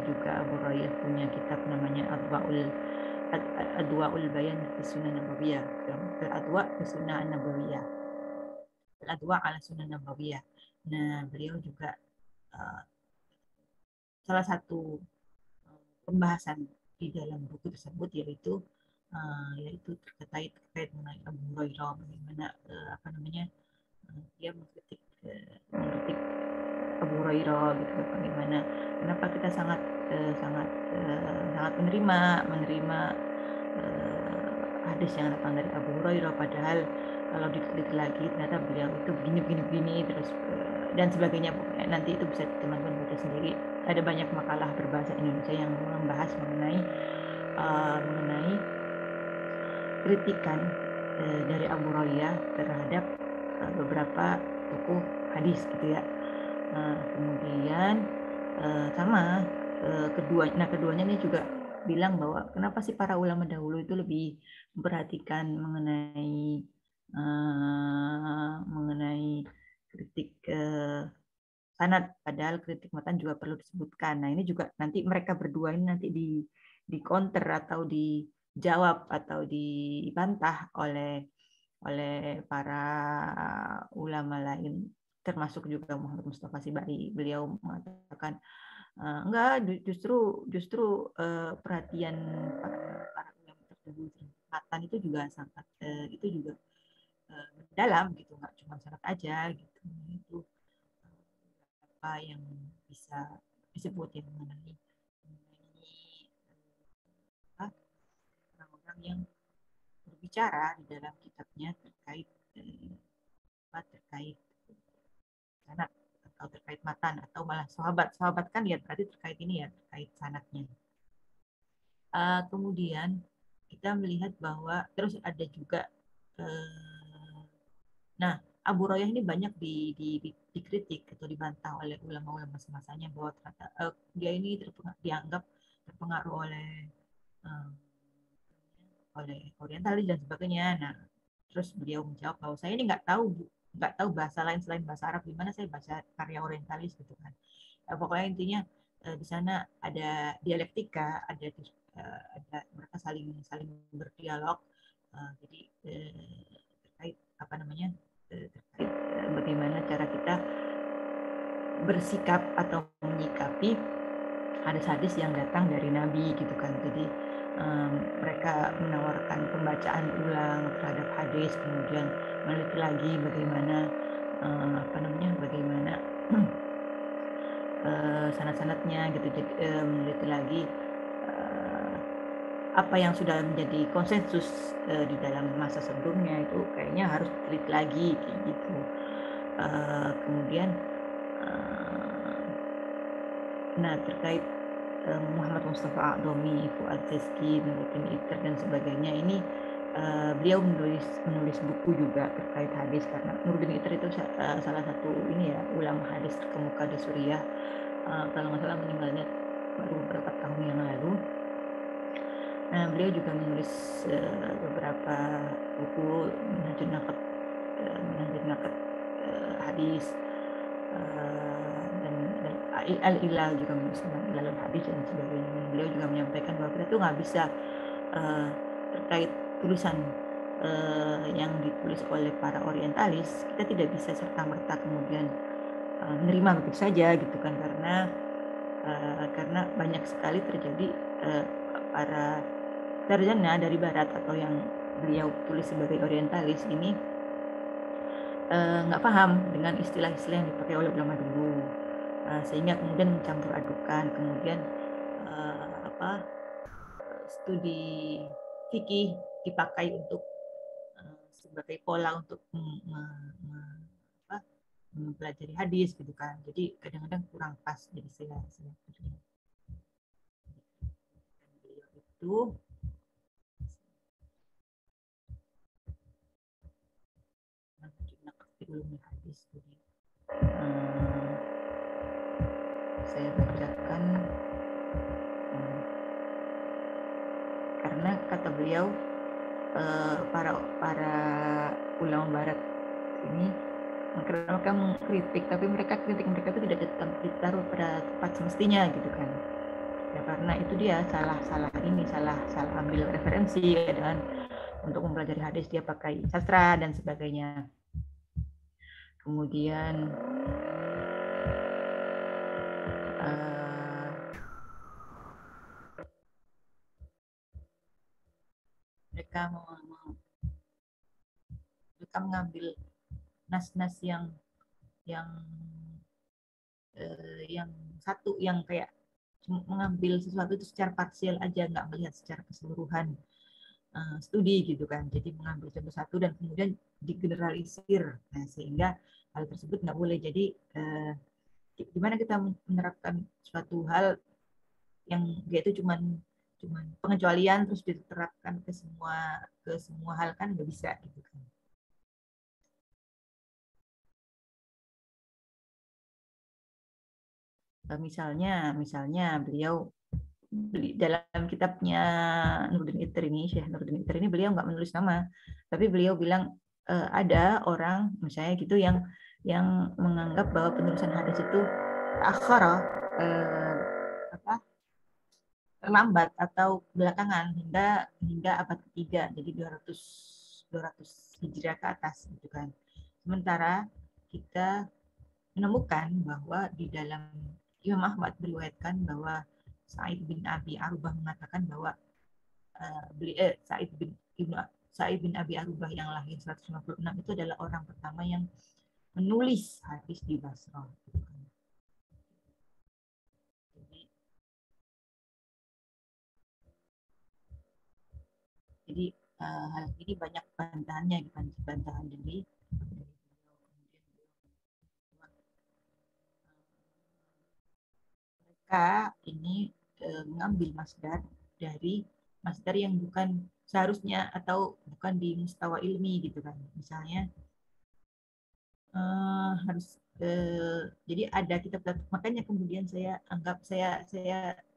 punya kitab namanya Adwaul Bayan fi Sunnah Nabawiyah, Al-Adwa fi Sunnah Nabawiyah, Al-Adwa ala Sunnah Nabawiyah. Nah, beliau juga salah satu pembahasan di dalam buku tersebut yaitu terkait mengenai Abu Hurairah, bagaimana dia mengkritik Abu Hurairah gitu, bagaimana kenapa kita sangat menerima hadis yang datang dari Abu Hurairah, padahal kalau diteliti lagi ternyata beliau itu begini terus dan sebagainya. Pokoknya nanti itu bisa teman-teman baca sendiri. Ada banyak makalah berbahasa Indonesia yang membahas mengenai kritikan dari Abu Hurairah terhadap beberapa tokoh hadis gitu ya. Kemudian keduanya ini juga bilang bahwa kenapa sih para ulama dahulu itu lebih memperhatikan mengenai kritik sanad, padahal kritik matan juga perlu disebutkan. Nah, ini juga nanti mereka berdua ini nanti di counter atau dijawab atau dibantah oleh para ulama lain, termasuk juga Muhammad Mustafa Sibai. Beliau mengatakan enggak, justru perhatian para ulama terdahulu matan itu juga sangat mendalam gitu, nggak cuma syarat aja gitu. Itu apa yang bisa disebut yang mengenai orang-orang yang berbicara di dalam kitabnya terkait sanad atau terkait matan, atau malah sahabat kan ya, berarti terkait ini ya, terkait sanadnya. Kemudian kita melihat bahwa terus ada juga Abu Hurairah ini banyak dikritik atau dibantah oleh ulama-ulama semasanya bahwa ternyata dia ini dianggap terpengaruh oleh orientalis dan sebagainya. Nah, terus beliau menjawab bahwa saya ini nggak tahu bahasa lain selain bahasa Arab, gimana saya baca karya orientalis gitu kan. Pokoknya intinya di sana ada dialektika, ada mereka saling berdialog. Jadi terkait terkait bagaimana cara kita bersikap atau menyikapi hadis-hadis yang datang dari Nabi gitu kan. Jadi mereka menawarkan pembacaan ulang terhadap hadis, kemudian meneliti lagi bagaimana sanad-sanadnya gitu. Jadi meneliti lagi apa yang sudah menjadi konsensus di dalam masa sebelumnya itu kayaknya harus diteliti lagi kayak gitu. Kemudian terkait Muhammad Mustafa A'dhomi, Fuad Zeski, Nuruddin Itter dan sebagainya, ini beliau menulis buku juga terkait hadis, karena Nuruddin Itter itu salah satu ini ya ulama hadis terkemuka di Suriah. Kalau nggak salah meninggalnya baru beberapa tahun yang lalu. Nah, beliau juga menulis beberapa buku, Minhajun Naqd hadis, dan Al-Ilal juga menulis tentang Ilalul hadis dan sebagainya. Beliau juga menyampaikan bahwa kita tuh nggak bisa terkait tulisan yang ditulis oleh para orientalis, kita tidak bisa serta-merta kemudian menerima begitu saja gitu kan, karena karena banyak sekali terjadi para sarjana dari Barat atau yang beliau tulis sebagai orientalis ini nggak paham dengan istilah-istilah yang dipakai oleh ulama dulu, sehingga kemudian mencampur adukan, kemudian studi fikih dipakai untuk sebagai pola untuk mempelajari hadis gitu kan. Jadi kadang-kadang kurang pas jadi istilah-istilah itu. Hadis jadi saya bacakan karena kata beliau para ulama Barat ini mereka mengkritik, tapi kritik mereka itu tidak ditaruh pada tempat semestinya gitu kan. Ya karena itu dia salah ambil referensi ya, dengan untuk mempelajari hadis dia pakai sastra dan sebagainya. Kemudian mereka mengambil nas-nas yang satu yang kayak mengambil sesuatu itu secara parsial aja, nggak melihat secara keseluruhan studi gitu kan. Jadi mengambil contoh satu dan kemudian digeneralisir, nah sehingga hal tersebut nggak boleh. Jadi gimana kita menerapkan suatu hal yang dia itu cuman pengecualian terus diterapkan ke semua hal kan nggak bisa gitu kan. Misalnya beliau dalam kitabnya Nuruddin Itter ini, Syekh Nuruddin Itter ini, beliau nggak menulis nama, tapi beliau bilang ada orang misalnya gitu yang menganggap bahwa penulisan hadis itu akhara, terlambat atau belakangan hingga abad ketiga, jadi 200 Hijriah ke atas gitu kan. Sementara kita menemukan bahwa di dalam Imam Ahmad meriwayatkan bahwa Sa'id bin Abi Arubah mengatakan bahwa Sa'id bin Abi Arubah yang lahir 156 itu adalah orang pertama yang menulis hadis di Basrah. Jadi hal ini banyak bantahannya, bantahan dari mereka ini mengambil masdar dari masdar yang bukan seharusnya atau bukan di mustawa ilmi gitu kan. Misalnya jadi ada kitab, makanya kemudian saya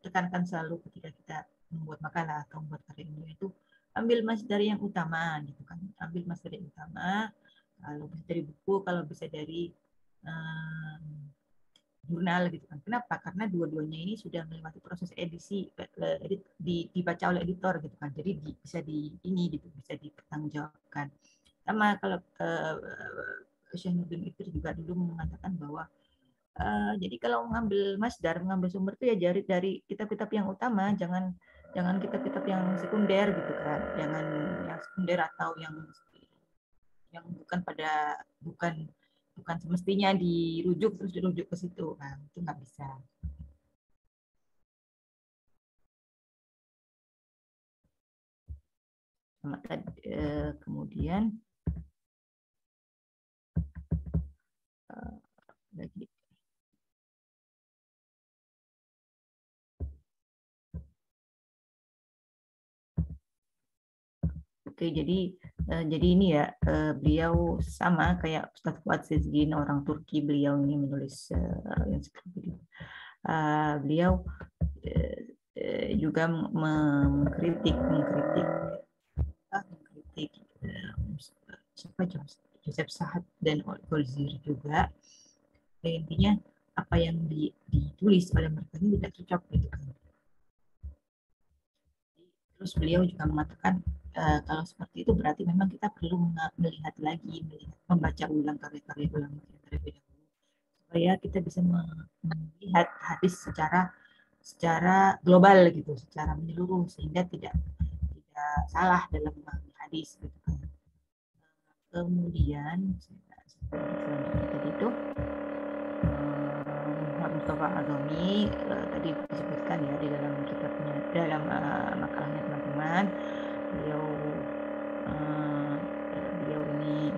tekankan selalu ketika kita membuat makalah atau membuat karya ilmiah itu ambil masdar yang utama gitu kan, ambil masdar yang utama, kalau bisa dari buku, kalau bisa dari jurnal gitu kan. Kenapa? Karena dua-duanya ini sudah melewati proses edisi, dibaca oleh editor gitu kan. Jadi bisa bisa dipertanggungjawabkan. Sama kalau Syekh Nuruddin Itter juga dulu mengatakan bahwa jadi kalau mengambil masdar, mengambil sumber itu ya dari kitab-kitab yang utama, jangan kitab-kitab yang sekunder gitu kan, jangan yang sekunder atau yang bukan semestinya dirujuk ke situ kan, itu nggak bisa. Kemudian lagi Oke, jadi ini ya, beliau sama kayak Ustadz Fuad Sezgin, orang Turki, beliau ini menulis yang seperti itu. Beliau juga mengkritik Joseph Sahat dan Golzir juga. Intinya apa yang ditulis oleh mereka ini tidak cocok gitu kan. Terus beliau juga mengatakan kalau seperti itu berarti memang kita perlu membaca ulang karya-karya ulama supaya kita bisa melihat hadis secara global gitu, secara menyeluruh, sehingga tidak salah dalam memahami hadis gitu kan. Kemudian selanjutnya tadi itu Mustafa Azami tadi disebutkan ya di dalam kitabnya, dalam makalahnya teman-teman, beliau ini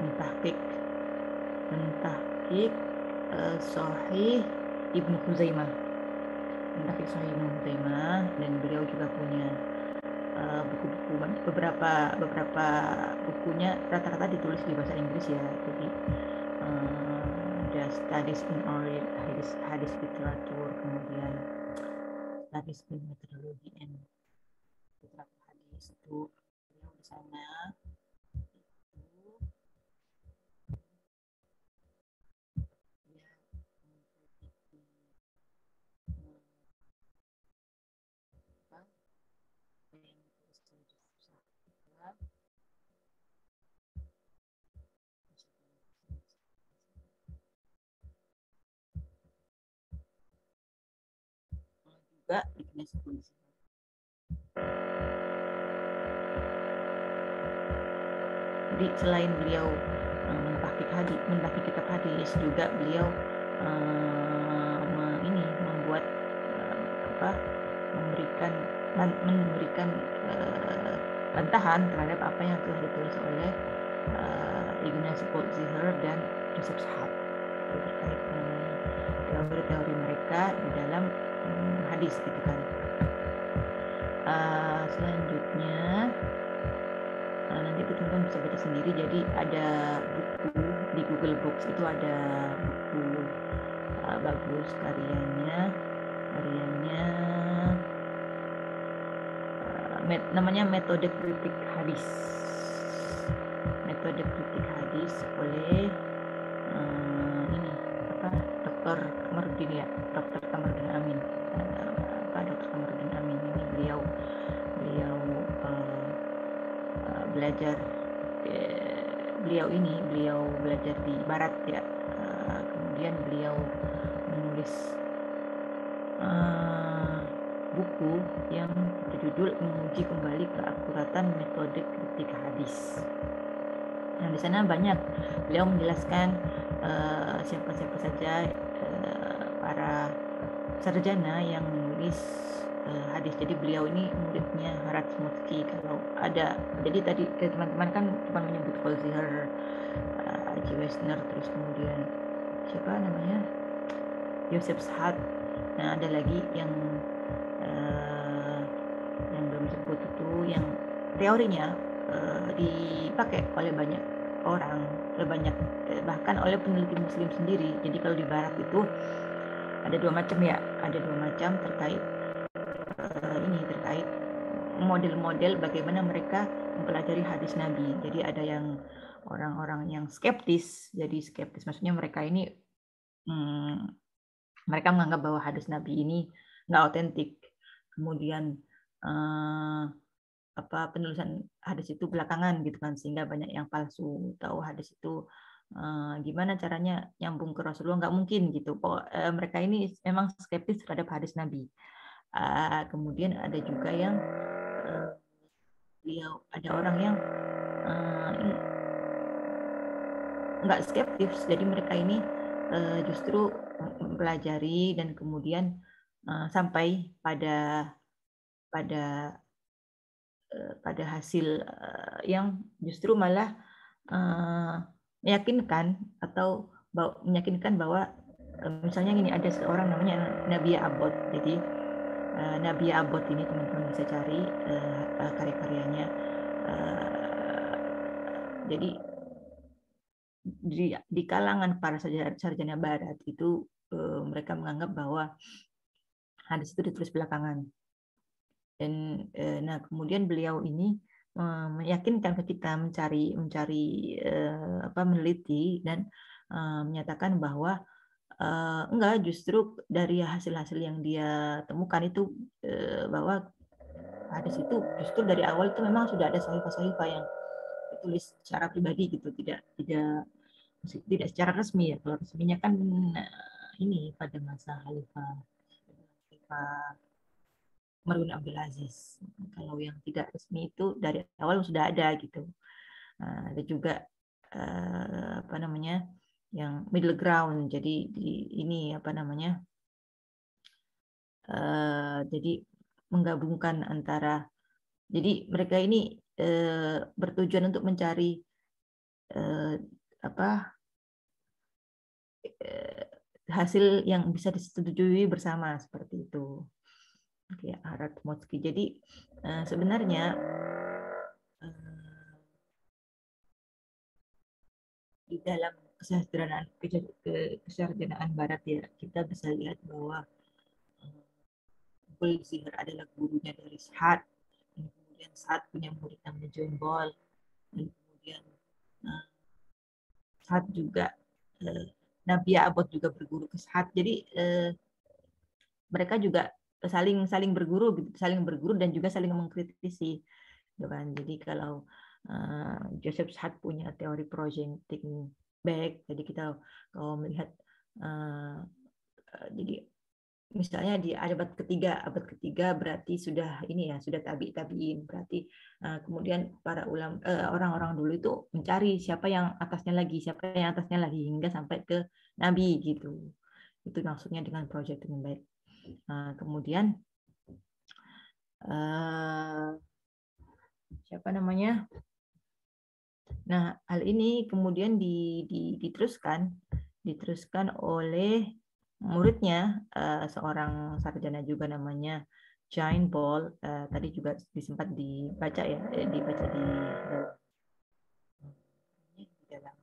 mentahqiq Sahih Ibnu Khuzaimah, dan beliau juga punya buku-buku, beberapa bukunya rata-rata ditulis di bahasa Inggris ya. Jadi ada Studies in Oral Hadis Literatur, kemudian Studies in Methodology and Literatur Hadis, itu beliau di sana. Juga definisi polisi. Jadi selain beliau mentahqiq kitab hadis, juga beliau membuat memberikan bantahan terhadap apa yang telah ditulis oleh Ignaz Goldziher dan Joseph Shahab terkait teori-teori mereka di dalam hadis gitu kan. Selanjutnya nanti teman-teman bisa baca sendiri. Jadi ada buku di Google Books, itu ada buku bagus karyanya namanya Metode Kritik Hadis oleh Dr. Kamarudin Amin. Dr. Kamarudin Amin ini beliau belajar di Barat ya. Kemudian beliau menulis buku yang berjudul Menguji Kembali Keakuratan Metode Kritik Hadis. Nah, di sana banyak beliau menjelaskan siapa-siapa saja para sarjana yang menulis hadis. Jadi beliau ini muridnya Haratsmutski kalau ada. Jadi tadi teman-teman kan cuma menyebut Goldziher, H. Wessner, terus kemudian siapa namanya, Joseph Shahab. Nah, ada lagi yang belum disebut itu, yang teorinya dipakai oleh banyak orang, bahkan oleh peneliti Muslim sendiri. Jadi kalau di Barat itu ada dua macam terkait terkait model-model bagaimana mereka mempelajari hadis Nabi. Jadi ada yang orang-orang yang skeptis. Jadi skeptis maksudnya mereka ini mereka menganggap bahwa hadis Nabi ini nggak otentik. Kemudian penulisan hadis itu belakangan gitu kan, sehingga banyak yang palsu. Tahu hadis itu gimana caranya nyambung ke Rasulullah, nggak mungkin gitu. Mereka ini memang skeptis terhadap hadis Nabi. Kemudian ada juga yang ada orang yang nggak skeptis, jadi mereka ini justru mempelajari dan kemudian sampai pada hasil yang justru malah meyakinkan bahwa misalnya gini, ada seorang namanya Nabiyah Abbot. Jadi Nabiyah Abbot ini teman-teman bisa cari karya-karyanya. Jadi di kalangan para sarjana Barat itu mereka menganggap bahwa hadis itu ditulis belakangan. Dan kemudian beliau ini meyakinkan ke kita meneliti dan menyatakan bahwa enggak, justru dari hasil-hasil yang dia temukan itu bahwa hadis itu justru dari awal itu memang sudah ada sahifah-sahifah yang ditulis secara pribadi gitu, tidak secara resmi ya. Kalau resminya kan ini pada masa Khalifah Marwan Abdul Aziz. Kalau yang tidak resmi itu dari awal sudah ada gitu. Ada juga apa namanya yang middle ground. Jadi ini apa namanya? Jadi menggabungkan antara. Jadi mereka ini bertujuan untuk mencari hasil yang bisa disetujui bersama seperti itu. Kayak Harad Motsky. Jadi sebenarnya di dalam kesejahteraan Barat ya kita bisa lihat bahwa Goldziher adalah gurunya dari Saad, kemudian Saad punya murid namanya John Ball, dan kemudian Saad juga Nabia Abbott juga berguru ke Saad. Jadi mereka juga saling berguru dan juga saling mengkritisi, gitu kan. Jadi kalau Joseph Saad punya teori projecting back, jadi kita kalau melihat jadi misalnya di abad ketiga berarti sudah ini ya, sudah tabi'in, berarti kemudian para ulama orang-orang dulu itu mencari siapa yang atasnya lagi hingga sampai ke nabi gitu. Itu maksudnya dengan projecting back. Kemudian siapa namanya? Nah, hal ini kemudian diteruskan oleh muridnya, seorang sarjana juga namanya John Ball. Tadi juga sempat dibaca ya, di dalam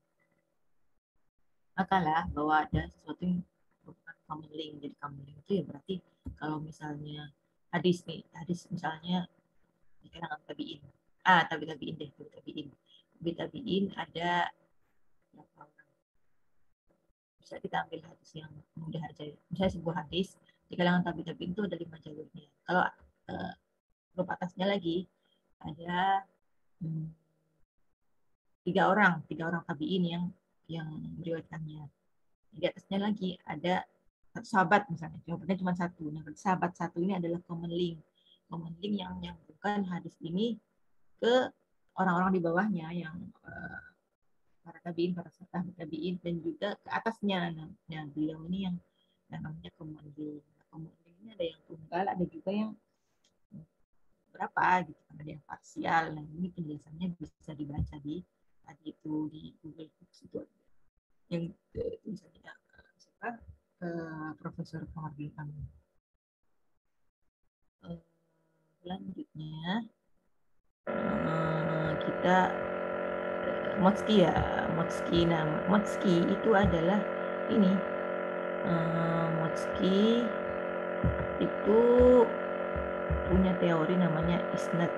makalah bahwa ada sesuatu yang merupakan common link. Jadi common link itu ya berarti kalau misalnya hadis misalnya di kalangan tabi'in. Tabi'in ada berapa orang? Bisa kita ambil hadis yang mudah aja. Misalnya sebuah hadis di kalangan tabi'in itu ada 5 jalurnya. Kalau grup atasnya lagi ada 3 orang tabi'in yang meriwayatkannya. Di atasnya lagi ada sahabat misalnya, jawabannya cuma satu. Nah, sahabat satu ini adalah common link yang bukan hadis ini ke orang-orang di bawahnya yang para tabiin, para sahabat tabiin, dan juga ke atasnya. Nah, beliau ini yang namanya common link. Common link ini ada yang tunggal, ada juga yang berapa gitu, ada yang parsial. Nah, ini penjelasannya bisa dibaca di Google Books itu yang tulisannya siapa? Profesor Kamar Bintang. Selanjutnya kita Motsky ya. Motsky itu adalah ini. Motsky itu punya teori namanya isnad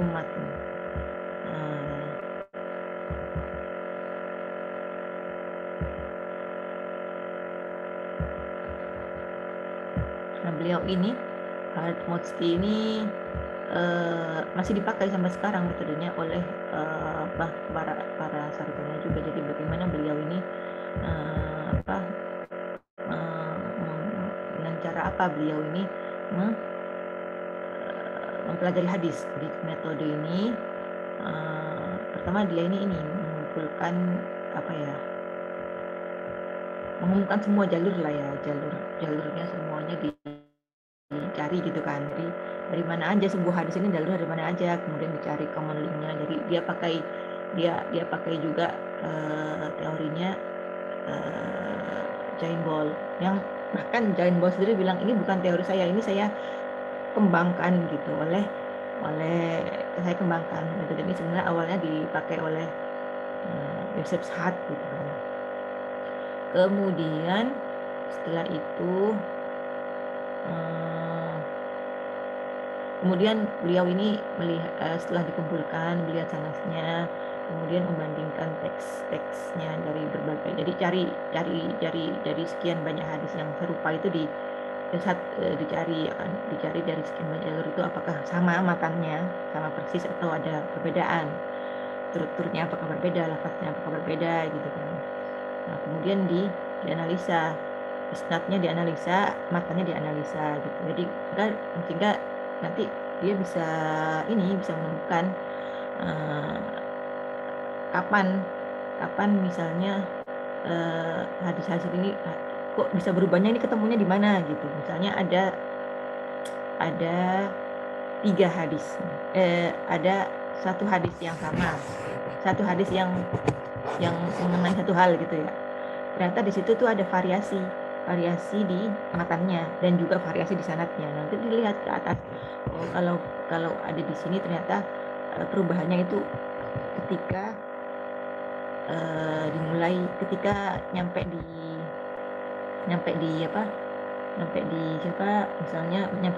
umat. Nah, beliau ini, Harad Motsky ini masih dipakai sampai sekarang metodenya oleh para sarjana juga. Jadi bagaimana beliau ini dengan cara apa beliau ini mempelajari hadis. Jadi metode ini pertama dia ini mengumpulkan mengumumkan semua jalur lah ya, jalurnya semuanya dicari gitu kan. Jadi dari mana aja sebuah hadis ini jalur dari mana aja, kemudian dicari common link-nya. Jadi dia pakai juga teorinya John Ball, yang bahkan John Ball sendiri bilang ini bukan teori saya, ini saya kembangkan gitu saya kembangkan. Metode ini sebenarnya awalnya dipakai oleh Joseph Saad gitu kan. Kemudian setelah itu kemudian beliau ini setelah dikumpulkan, melihat sanasnya, kemudian membandingkan teks-teksnya dari berbagai. Jadi cari sekian banyak hadis yang serupa itu dicari dari sekian banyak jalur itu apakah sama matannya, sama persis atau ada perbedaan. Strukturnya apakah berbeda, lafaznya apakah berbeda gitu kan. Nah, kemudian dianalisa, isnadnya dianalisa, matanya dianalisa gitu. Jadi sehingga nanti dia bisa menemukan kapan misalnya hadis-hadis ini kok bisa berubahnya, ini ketemunya di mana gitu. Misalnya ada 3 hadis, ada satu hadis yang sama, satu hadis yang mengenai satu hal gitu ya. Ternyata di situ tuh ada variasi di matanya dan juga variasi di sanadnya. Nanti dilihat ke atas. Oh, kalau ada di sini ternyata perubahannya itu ketika ketika nyampe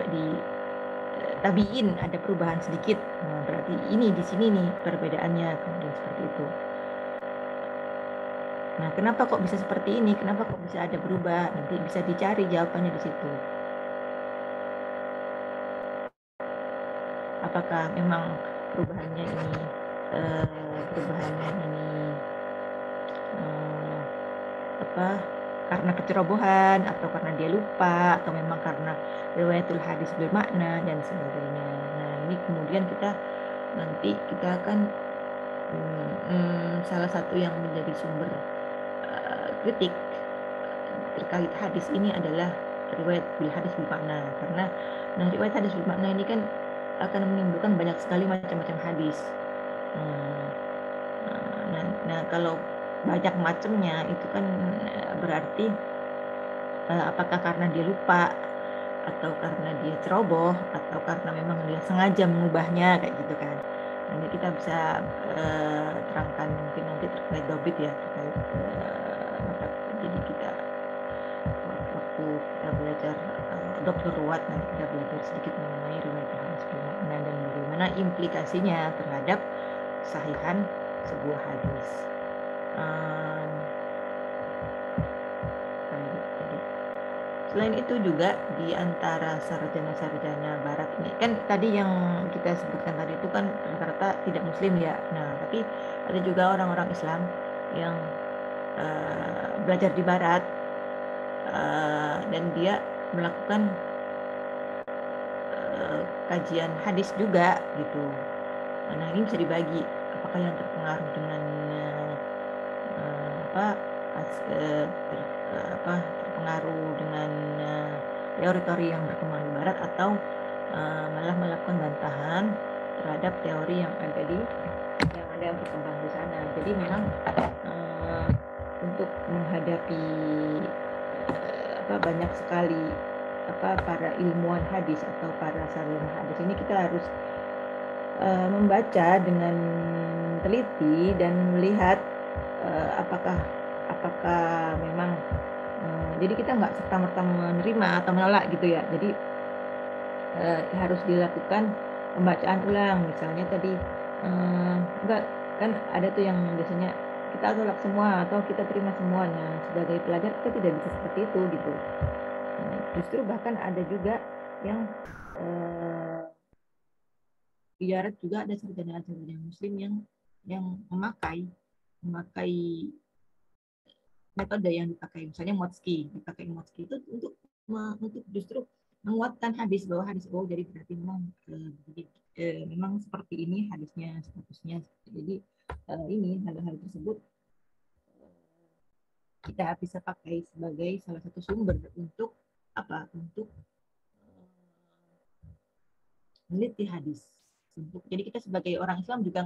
di tabiin ada perubahan sedikit. Nah, berarti ini di sini nih perbedaannya, kemudian seperti itu. Nah, kenapa kok bisa seperti ini? Kenapa kok bisa ada berubah? Nanti bisa dicari jawabannya di situ. Apakah memang perubahannya ini karena kecerobohan, atau karena dia lupa, atau memang karena riwayatul hadis bermakna dan sebagainya. Nah, ini kemudian kita akan salah satu yang menjadi sumber kritik terkait hadis ini adalah riwayat bil hadis bermakna, karena riwayat hadis bermakna ini kan akan menimbulkan banyak sekali macam-macam hadis. Nah, kalau banyak macamnya itu kan berarti apakah karena dia lupa, atau karena dia ceroboh, atau karena memang dia sengaja mengubahnya, kayak gitu kan. Nanti kita bisa terangkan mungkin nanti terkait dobit ya, terkait jadi kita waktu kita belajar dokter ruwat, nanti kita belajar sedikit mengenai riwayat hadis bermakna dan bagaimana implikasinya terhadap sahihan sebuah hadis. Selain itu juga di antara sarjana-sarjana barat ini, kan tadi yang kita sebutkan tadi itu kan rata-rata tidak muslim ya. Nah, tapi ada juga orang-orang Islam yang belajar di barat dan dia melakukan kajian hadis juga gitu. Nah, ini bisa dibagi, apakah yang terpengaruh dengan terpengaruh dengan teori-teori yang berkembang di barat, atau malah melakukan bantahan terhadap teori yang ada berkembang di sana. Jadi memang untuk menghadapi banyak sekali para ilmuwan hadis atau para sarjana hadis ini, kita harus membaca dengan teliti dan melihat apakah memang jadi kita nggak serta-merta menerima atau menolak gitu ya. Jadi harus dilakukan pembacaan ulang. Misalnya tadi enggak, kan ada tuh yang biasanya kita tolak semua atau kita terima semua. Nah, sebagai pelajar kita tidak bisa seperti itu gitu. Justru bahkan ada juga yang biarat juga ada sarjana-sarjana muslim yang memakai metode yang dipakai, misalnya Motsky itu untuk justru menguatkan hadis, bahwa hadis jadi berarti memang seperti ini hadisnya, statusnya. Jadi ini hal-hal tersebut kita bisa pakai sebagai salah satu sumber untuk meneliti hadis. Jadi kita sebagai orang Islam juga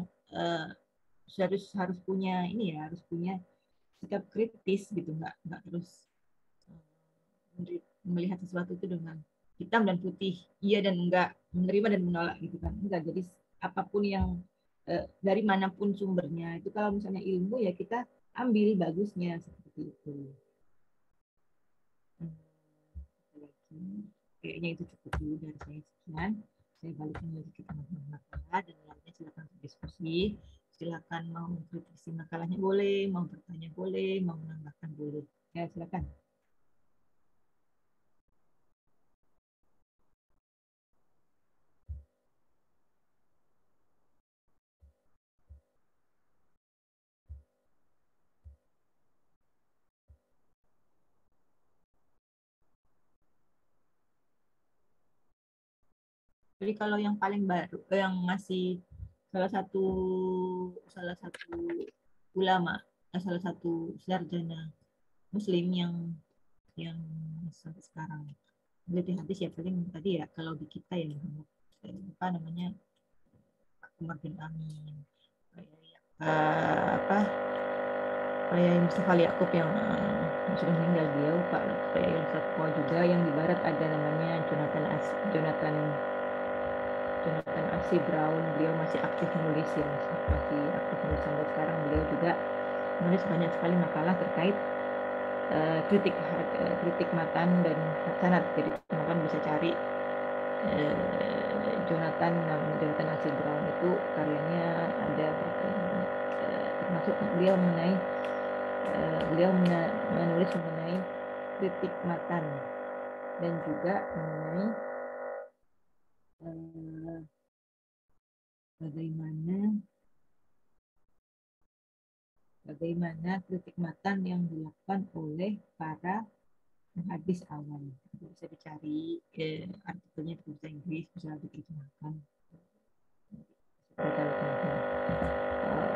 harus punya sikap kritis gitu, nggak terus melihat sesuatu itu dengan hitam dan putih, iya dan enggak, menerima dan menolak gitu kan. Enggak, jadi apapun yang dari manapun sumbernya, itu kalau misalnya ilmu ya kita ambil bagusnya, seperti itu. Kayaknya itu cukup dulu dari saya. Sekian, saya balikin lagi ke teman-teman makalah, dan lainnya silakan diskusi, silakan mau mengkritisi makalahnya boleh, mau bertanya boleh, mau menambahkan boleh. Ya, silakan. Jadi kalau yang paling baru, yang masih salah satu ulama, salah satu sarjana Muslim yang sampai sekarang meneliti hadis ya paling tadi ya kalau di kita ya apa namanya Umar bin Amin, apa Kiai Mustafa Yaakob yang sudah meninggal beliau, Pak Kiai Satwa juga, yang di barat ada namanya Jonathan Arsi Brown, beliau masih aktif menulis ya, masih aktif menulis sampai sekarang. Beliau juga menulis banyak sekali makalah terkait kritik matan dan sanad. Jadi teman-teman bisa cari Jonathan Arsi Brown itu karyanya ada termasuk beliau menulis mengenai kritik matan dan juga mengenai bagaimana kritik matan yang dilakukan oleh para muhadis awal. Bisa dicari artikelnya di bahasa Inggris, bisa diterjemahkan.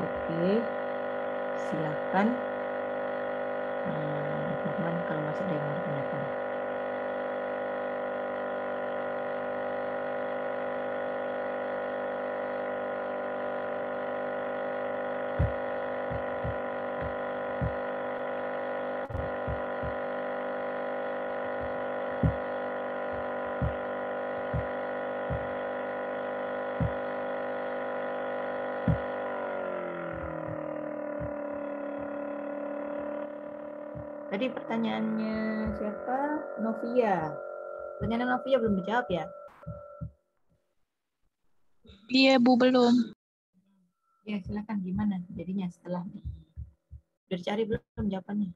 Oke, silakan teman-teman kalau masih ada yang mau ditanyakan. Tadi pertanyaannya siapa? Novia. Pertanyaan Novia belum dijawab ya? Iya, Bu, belum. Ya, silakan gimana jadinya setelah udah dicari belum jawabannya?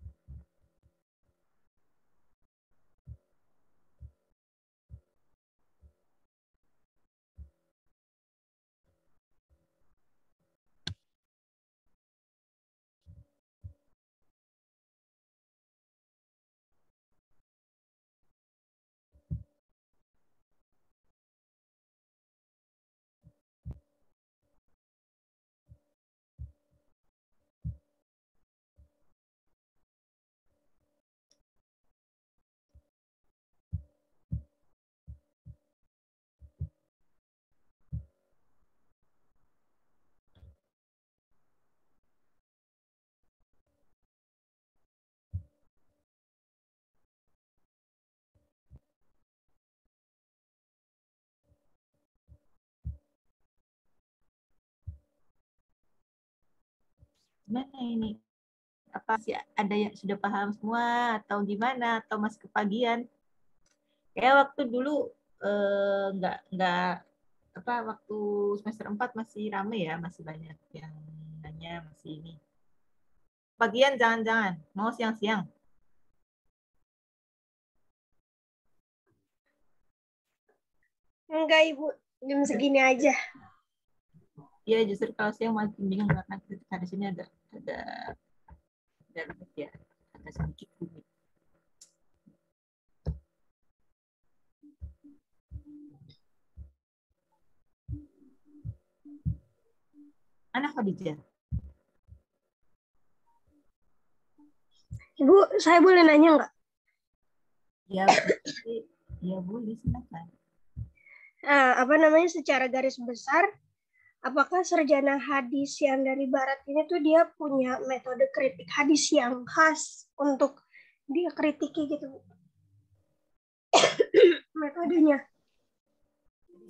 Gimana ini? Apa sih ada yang sudah paham semua atau gimana atau masih kepagian? Kayak waktu dulu nggak apa waktu semester 4 masih rame ya, masih banyak yang nanya, masih ini. Pagian jangan-jangan, mau siang-siang. Enggak, Ibu. Jam segini aja. Iya, justru kalau siang makin bingung karena kita di sini ada ya, ada sedikit rumit. Anak Khadijah. Ibu, saya boleh nanya nggak? Ya boleh, silakan. Apa namanya secara garis besar, apakah sarjana hadis yang dari barat ini tuh dia punya metode kritik hadis yang khas untuk dia kritiki gitu, Bu? Metodenya.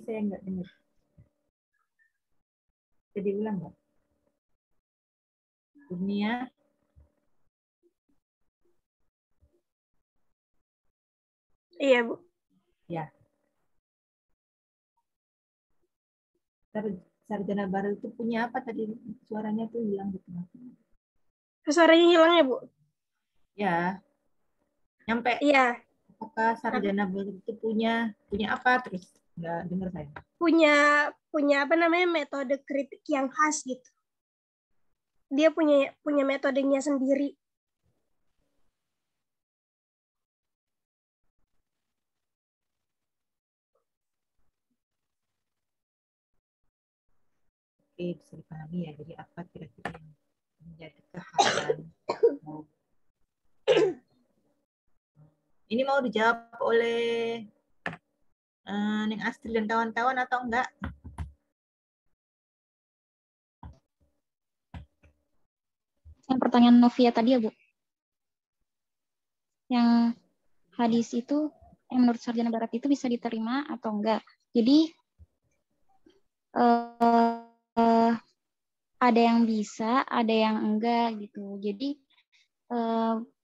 Saya nggak dengar. Jadi ulang nggak? Dunia. Iya, Bu. Ya. Sarjana baru itu punya apa tadi? Suaranya tuh hilang gitu. Suaranya hilang ya, Bu? Ya. Nyampe. Iya. Apakah sarjana baru itu punya apa terus? Nggak dengar saya. Punya apa namanya metode kritik yang khas gitu. Dia punya metodenya sendiri. Oke, bisa dipahami ya. Jadi apa kira-kira yang menjadi kehalan? Ini mau dijawab oleh Neng Astrid dan kawan-kawan atau enggak? Yang pertanyaan Novia tadi ya, Bu. Yang hadis itu, yang menurut sarjana barat itu bisa diterima atau enggak. Jadi, ada yang bisa, ada yang enggak gitu. Jadi,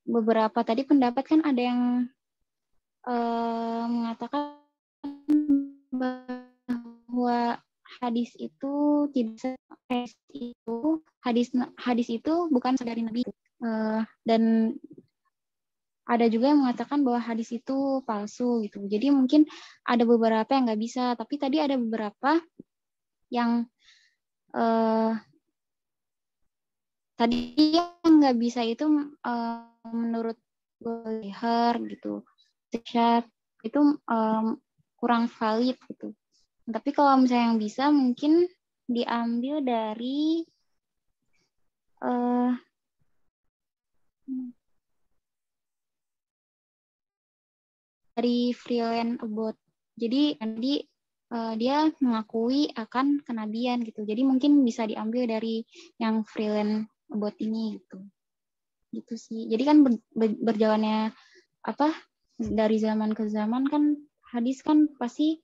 beberapa tadi pendapat kan ada yang mengatakan bahwa hadis itu tidak itu hadis itu bukan dari Nabi. Dan ada juga yang mengatakan bahwa hadis itu palsu gitu. Jadi mungkin ada beberapa yang nggak bisa, tapi tadi ada beberapa yang tadi yang nggak bisa itu menurut Goldher gitu, Chat itu kurang valid gitu. Tapi kalau misalnya yang bisa mungkin diambil dari freelance about. Jadi dia mengakui akan kenabian gitu. Jadi mungkin bisa diambil dari yang freelance about ini gitu. Gitu sih. Jadi kan berjalannya dari zaman ke zaman kan hadis kan pasti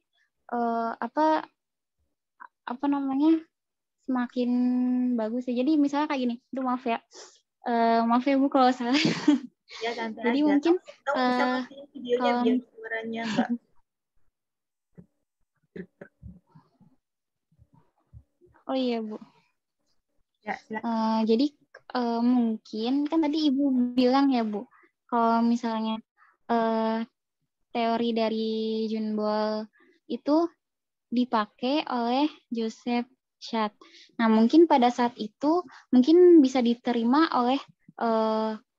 semakin bagus ya. Jadi misalnya kayak gini. Aduh maaf ya. Maaf ya Bu kalau salah. Ya, santai jadi aja. mungkin bisa matiin videonya biar suaranya enggak. Oh iya Bu. Ya, jadi mungkin kan tadi Ibu bilang ya Bu, kalau misalnya teori dari Junbol itu dipakai oleh Joseph Schad. Nah mungkin pada saat itu mungkin bisa diterima oleh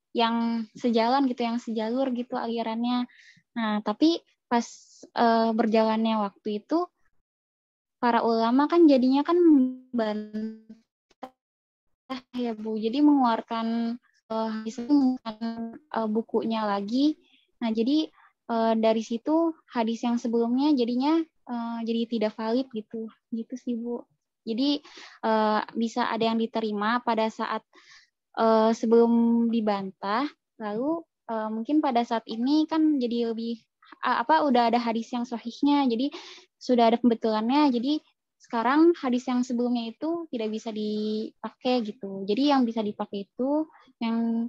yang sejalan gitu, yang sejalur gitu alirannya. Nah tapi pas berjalannya waktu itu para ulama kan jadinya kan ya Bu, jadi mengeluarkan bukunya lagi. Nah jadi dari situ hadis yang sebelumnya jadinya jadi tidak valid gitu sih Bu. Jadi bisa ada yang diterima pada saat sebelum dibantah, lalu mungkin pada saat ini kan jadi lebih udah ada hadis yang sahihnya, jadi sudah ada pembetulannya, jadi sekarang hadis yang sebelumnya itu tidak bisa dipakai gitu. Jadi yang bisa dipakai itu yang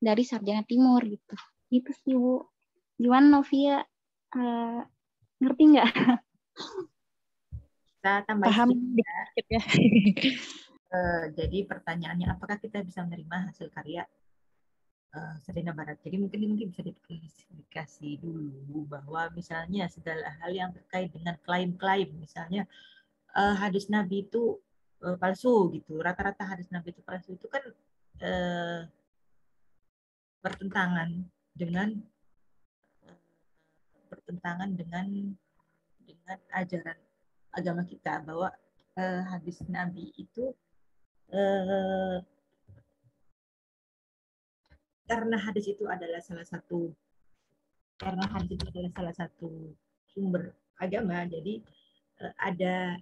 dari sarjana timur gitu. Gitu sih Bu. Gimana Novia? Ngerti nggak? Kita tambah paham sedikit ya. Jadi pertanyaannya, apakah kita bisa menerima hasil karya sarjana barat? Jadi mungkin bisa diklarifikasi dulu bahwa misalnya segala hal yang terkait dengan klaim-klaim, misalnya hadis Nabi itu palsu gitu, rata-rata hadis Nabi itu palsu itu kan bertentangan dengan ajaran agama kita, bahwa hadis Nabi itu karena hadis itu adalah salah satu sumber agama, jadi ada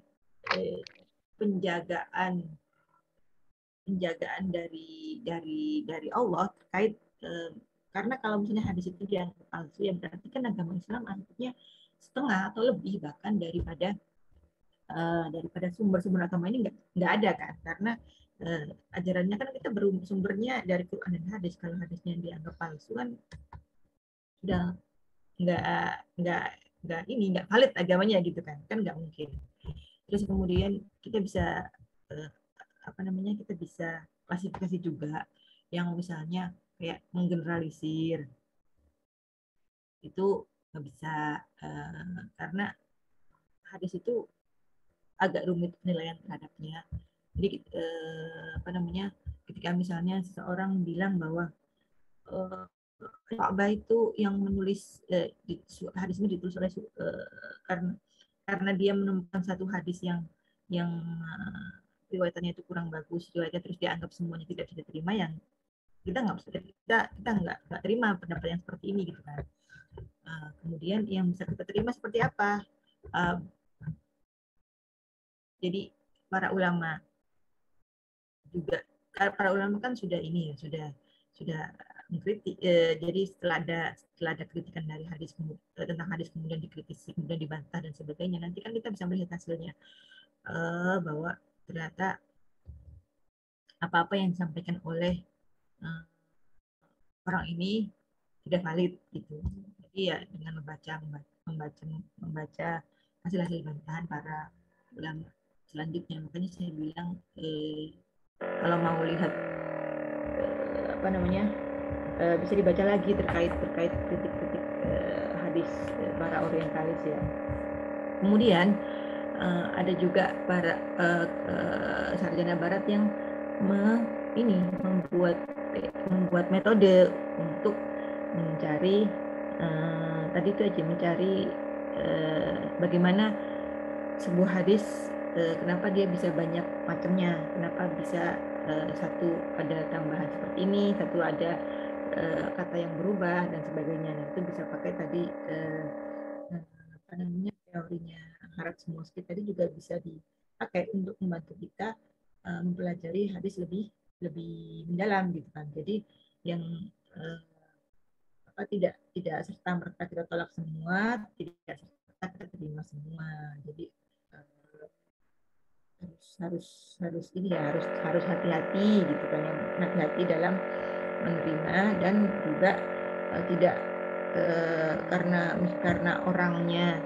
penjagaan dari Allah terkait, karena kalau misalnya hadis itu dianggap palsu, ya berarti kan agama Islam anggapnya setengah atau lebih bahkan daripada sumber-sumber agama ini nggak ada kan, karena ajarannya kan kita bersumbernya dari Quran dan hadis. Kalau hadisnya dianggap palsu kan sudah nggak valid agamanya gitu kan nggak mungkin. Terus kemudian kita bisa kita bisa klasifikasi juga yang misalnya kayak menggeneralisir, itu nggak bisa, karena hadis itu agak rumit penilaian terhadapnya. Jadi ketika misalnya seseorang bilang bahwa Ka'bah itu yang menulis hadis ini ditulis oleh karena dia menemukan satu hadis yang yang riwayatannya itu kurang bagus, riwayatnya terus dianggap semuanya tidak bisa diterima, yang kita nggak terima pendapat yang seperti ini gitu kan. Kemudian yang bisa kita terima seperti apa? Jadi para ulama kan sudah ini ya, sudah mengkritik. Jadi setelah ada kritikan dari hadis tentang hadis, kemudian dikritisi, kemudian dibantah dan sebagainya, nanti kan kita bisa melihat hasilnya bahwa ternyata apa-apa yang disampaikan oleh orang ini tidak valid gitu. Jadi ya dengan membaca hasil-hasil bantahan para ulama selanjutnya, makanya saya bilang kalau mau lihat bisa dibaca lagi terkait kritik-kritik hadis para orientalis ya. Kemudian ada juga para sarjana barat yang membuat metode untuk mencari bagaimana sebuah hadis, kenapa dia bisa banyak macamnya, kenapa bisa satu ada tambahan seperti ini, satu ada kata yang berubah dan sebagainya. Nah, itu bisa pakai tadi teorinya Haratsmosky tadi juga bisa dipakai untuk membantu kita mempelajari hadis lebih mendalam gitu kan. Jadi yang tidak serta-merta kita tolak semua, tidak serta kita terima semua. Jadi harus hati-hati gitu kan, yang hati-hati dalam menerima, dan juga tidak karena orangnya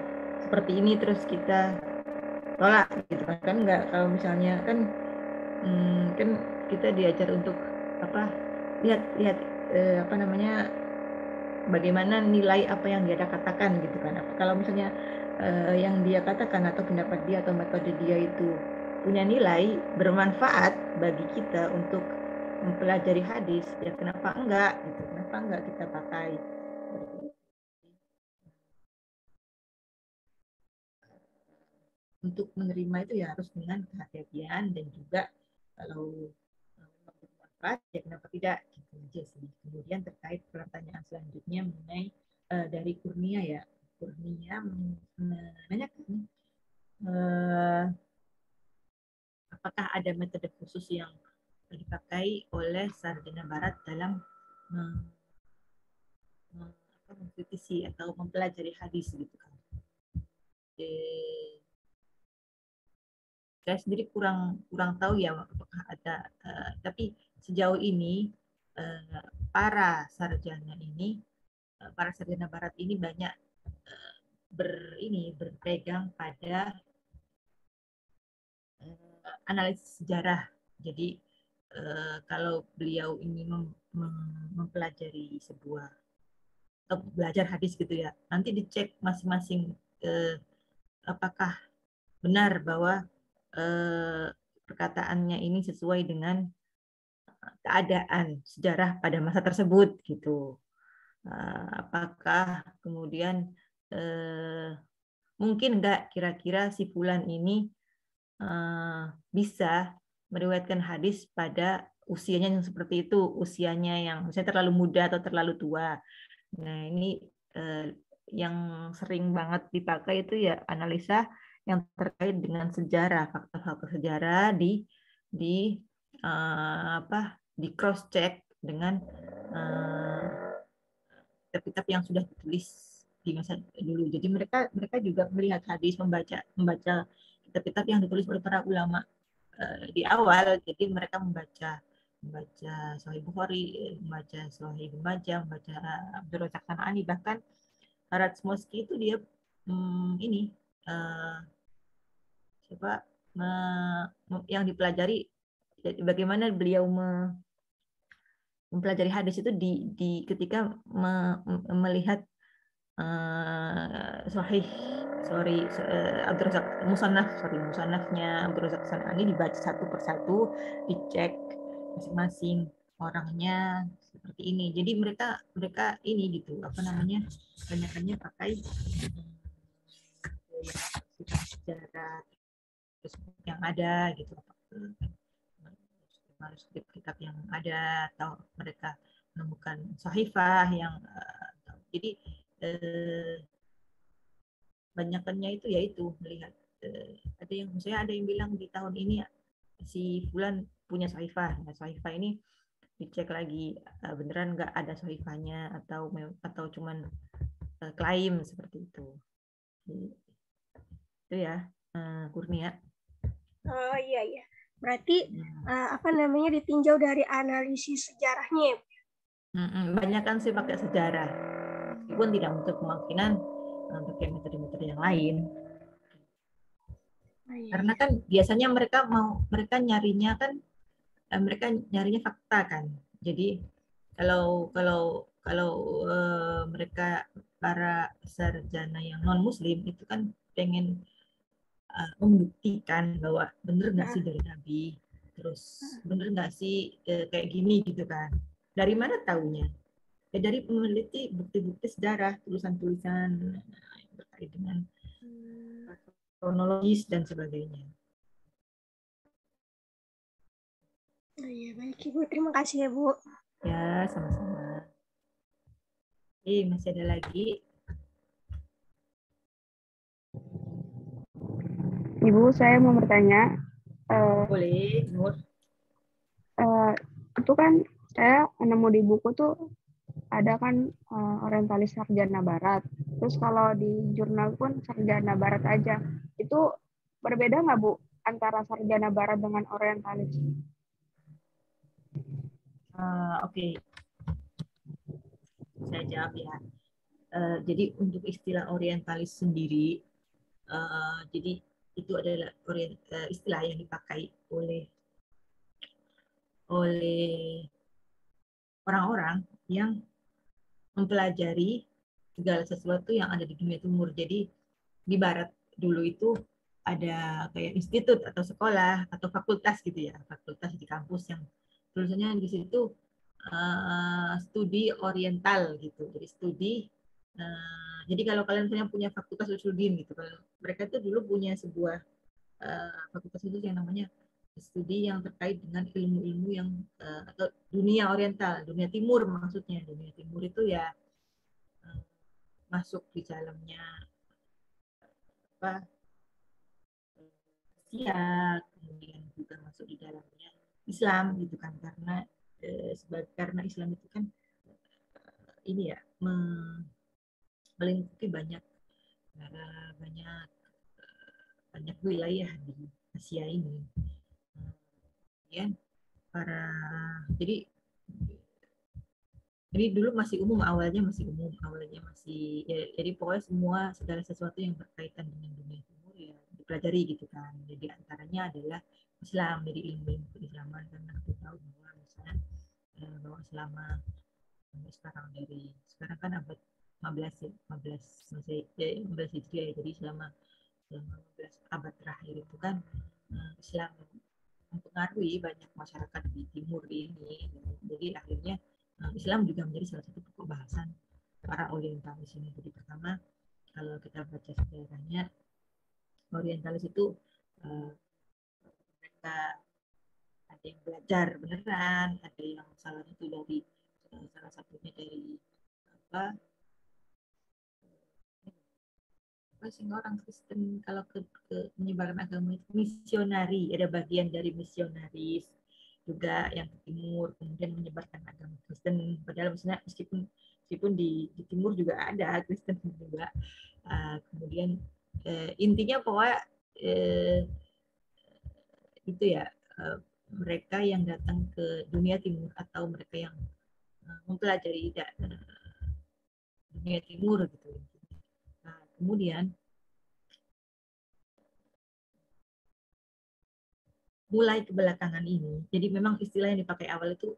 seperti ini terus kita tolak gitu kan. Enggak, kalau misalnya kan kita diajar untuk lihat bagaimana nilai apa yang dia katakan gitu kan. Kalau misalnya yang dia katakan atau pendapat dia atau metode dia itu punya nilai bermanfaat bagi kita untuk mempelajari hadis, ya kenapa enggak gitu, kenapa enggak kita pakai. Untuk menerima itu ya harus dengan kehati-hatian, dan juga kalau bermanfaat ya kenapa tidak gitu aja sih. Kemudian terkait pertanyaan selanjutnya mengenai dari Kurnia ya, Kurnia menanyakan apakah ada metode khusus yang dipakai oleh sarjana barat dalam mengkritisi atau mempelajari hadis gitu kan. Saya sendiri kurang tahu ya apakah ada, tapi sejauh ini para sarjana barat ini banyak berpegang pada analisis sejarah. Jadi kalau beliau ini mempelajari sebuah atau belajar hadis gitu ya, nanti dicek masing-masing apakah benar bahwa perkataannya ini sesuai dengan keadaan sejarah pada masa tersebut gitu. Apakah kemudian mungkin enggak kira-kira si fulan ini bisa meriwayatkan hadis pada usianya yang seperti itu, usianya yang misalnya terlalu muda atau terlalu tua. Nah, ini yang sering banget dipakai itu ya analisa yang terkait dengan sejarah, fakta-fakta sejarah di cross check dengan kitab-kitab yang sudah ditulis di masa dulu. Jadi mereka juga melihat hadis, membaca kitab-kitab yang ditulis oleh para ulama di awal. Jadi mereka membaca Sahih Bukhari, membaca Sahih Ibnu Majah, membaca Abdul Razak San'ani, bahkan Haratsmosky itu dia yang dipelajari, bagaimana beliau mempelajari hadis itu di ketika melihat Abdul Razak musannafnya Abdul Razak San'ani dibaca satu persatu, dicek masing-masing orangnya seperti ini. Jadi mereka ini gitu banyakannya pakai sejarah yang ada gitu, manuskrip kitab yang ada, atau mereka menemukan sahifah yang jadi banyakannya itu yaitu melihat ada yang misalnya ada yang bilang di tahun ini si Fulan punya sahifah. Nah, sahifah ini dicek lagi beneran nggak ada sahifahnya atau cuman klaim seperti itu. Itu ya, Kurnia. Oh iya. Berarti apa namanya ditinjau dari analisis sejarahnya. Banyak kan sih pakai sejarah, meskipun tidak untuk kemungkinan pakai metode-metode yang lain. Karena kan biasanya mereka nyarinya fakta kan. Jadi kalau mereka para sarjana yang non muslim itu kan pengen membuktikan bahwa bener nggak sih dari Nabi, terus bener nggak sih kayak gini gitu kan. Dari mana taunya? Ya dari meneliti bukti-bukti sejarah, tulisan-tulisan yang terkait dengan kronologis dan sebagainya. Oh iya, baik Ibu. Terima kasih ya Bu. Ya, sama-sama. Masih ada lagi? Ibu, saya mau bertanya. Boleh, Nur. Itu kan saya nemu di buku tuh ada kan orientalis sarjana barat. Terus kalau di jurnal pun sarjana barat aja. Itu berbeda nggak Bu antara sarjana barat dengan orientalis? Oke. Saya jawab ya. Jadi untuk istilah orientalis sendiri, jadi itu adalah istilah yang dipakai oleh orang-orang yang mempelajari segala sesuatu yang ada di dunia timur. Jadi di barat dulu itu ada kayak institut atau sekolah atau fakultas gitu ya, fakultas di kampus yang tulisannya di situ studi oriental gitu. Jadi jadi kalau kalian punya fakultas Usuluddin gitu, kalau mereka itu dulu punya sebuah fakultas khusus yang namanya studi yang terkait dengan ilmu-ilmu yang atau dunia oriental, dunia timur maksudnya. Dunia timur itu ya masuk di dalamnya Asia, kemudian juga masuk di dalamnya Islam gitu kan, karena Islam itu kan ini ya melingkupi banyak wilayah di Asia ini. Ya, jadi dulu masih umum, awalnya masih ya, jadi pokoknya segala sesuatu yang berkaitan dengan dunia timur ya dipelajari gitu kan. Jadi antaranya adalah Islam, jadi ilmu keislaman, karena kita tahu bahwa misalnya bahwa selama sekarang kan abad 15 Hijriah ya, jadi selama 15 abad terakhir itu kan Islam mempengaruhi banyak masyarakat di timur ini. Jadi akhirnya Islam juga menjadi salah satu pokok bahasan para orientalis ini. Jadi pertama, kalau kita baca sejarahnya, orientalis itu mereka ada yang belajar beneran, ada yang salah satunya dari sehingga orang Kristen kalau ke menyebarkan agama itu misionari, ada bagian dari misionaris juga yang ke timur kemudian menyebarkan agama Kristen, padahal misalnya meskipun di timur juga ada Kristen juga. Kemudian intinya pokoknya itu ya, mereka yang datang ke dunia timur atau mereka yang mempelajari dunia timur gitu. Nah, kemudian mulai kebelakangan ini, jadi memang istilah yang dipakai awal itu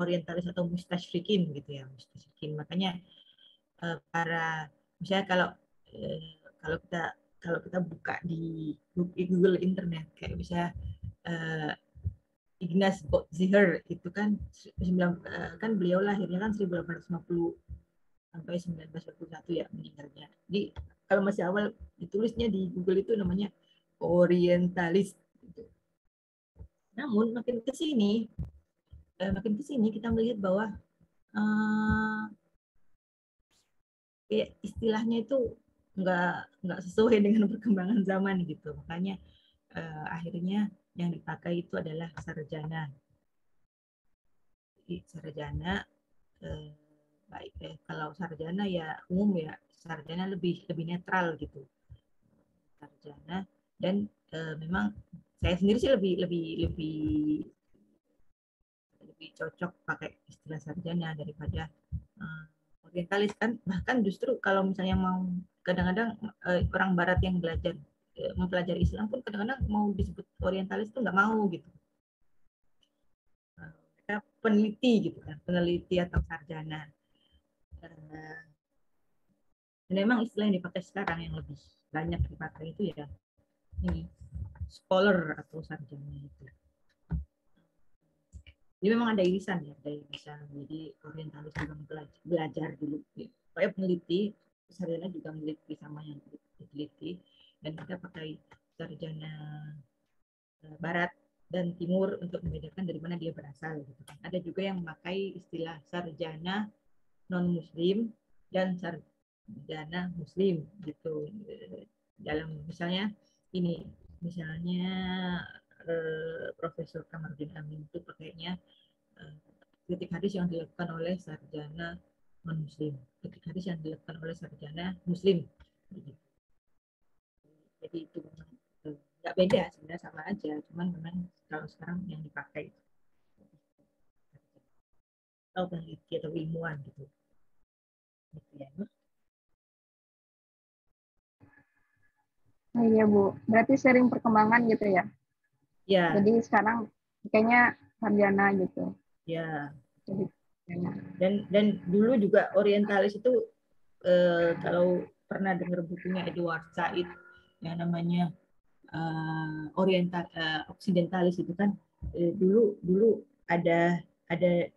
orientalis atau mustashrikin gitu ya, mustashrikin. Makanya misalnya kalau kita buka di Google Internet kayak misalnya Ignaz Botziher itu kan beliau lahirnya kan 1850 sampai 1941 ya meninggalnya. Jadi kalau masih awal ditulisnya di Google itu namanya orientalis. Namun makin ke sini kita melihat bahwa istilahnya itu nggak sesuai dengan perkembangan zaman gitu. Makanya akhirnya yang dipakai itu adalah sarjana. Jadi sarjana baik kalau sarjana ya umum ya, sarjana lebih netral gitu. Sarjana dan memang saya sendiri sih lebih cocok pakai istilah sarjana daripada orientalis kan. Bahkan justru kalau misalnya mau kadang-kadang orang barat yang mempelajari Islam pun kadang-kadang mau disebut orientalis tuh nggak mau gitu. Mereka peneliti gitu kan, peneliti atau sarjana. Dan memang istilah yang dipakai sekarang yang lebih banyak dipakai itu ya ini scholar atau sarjana itu. Jadi memang ada irisan ya, ada irisan. Jadi orientalis juga belajar dulu. Kayak peneliti, sarjana juga meneliti sama yang diteliti. Dan kita pakai sarjana barat dan timur untuk membedakan dari mana dia berasal. Gitu. Ada juga yang memakai istilah sarjana non-muslim dan sarjana muslim gitu. Dalam misalnya ini, misalnya Profesor Kamarudin Amin itu pakainya kritik hadis yang dilakukan oleh sarjana non-muslim, kritik hadis yang dilakukan oleh sarjana muslim. Jadi itu memang nggak beda, sebenarnya sama aja, cuman memang kalau sekarang yang dipakai atau peneliti atau ilmuwan gitu. Gitu ya. Oh, iya Bu, berarti sering perkembangan gitu ya? Ya. Jadi sekarang kayaknya sarjana gitu. Ya. Jadi, dan dulu juga orientalis itu kalau pernah dengar bukunya Edward Said yang namanya oksidentalis itu kan dulu ada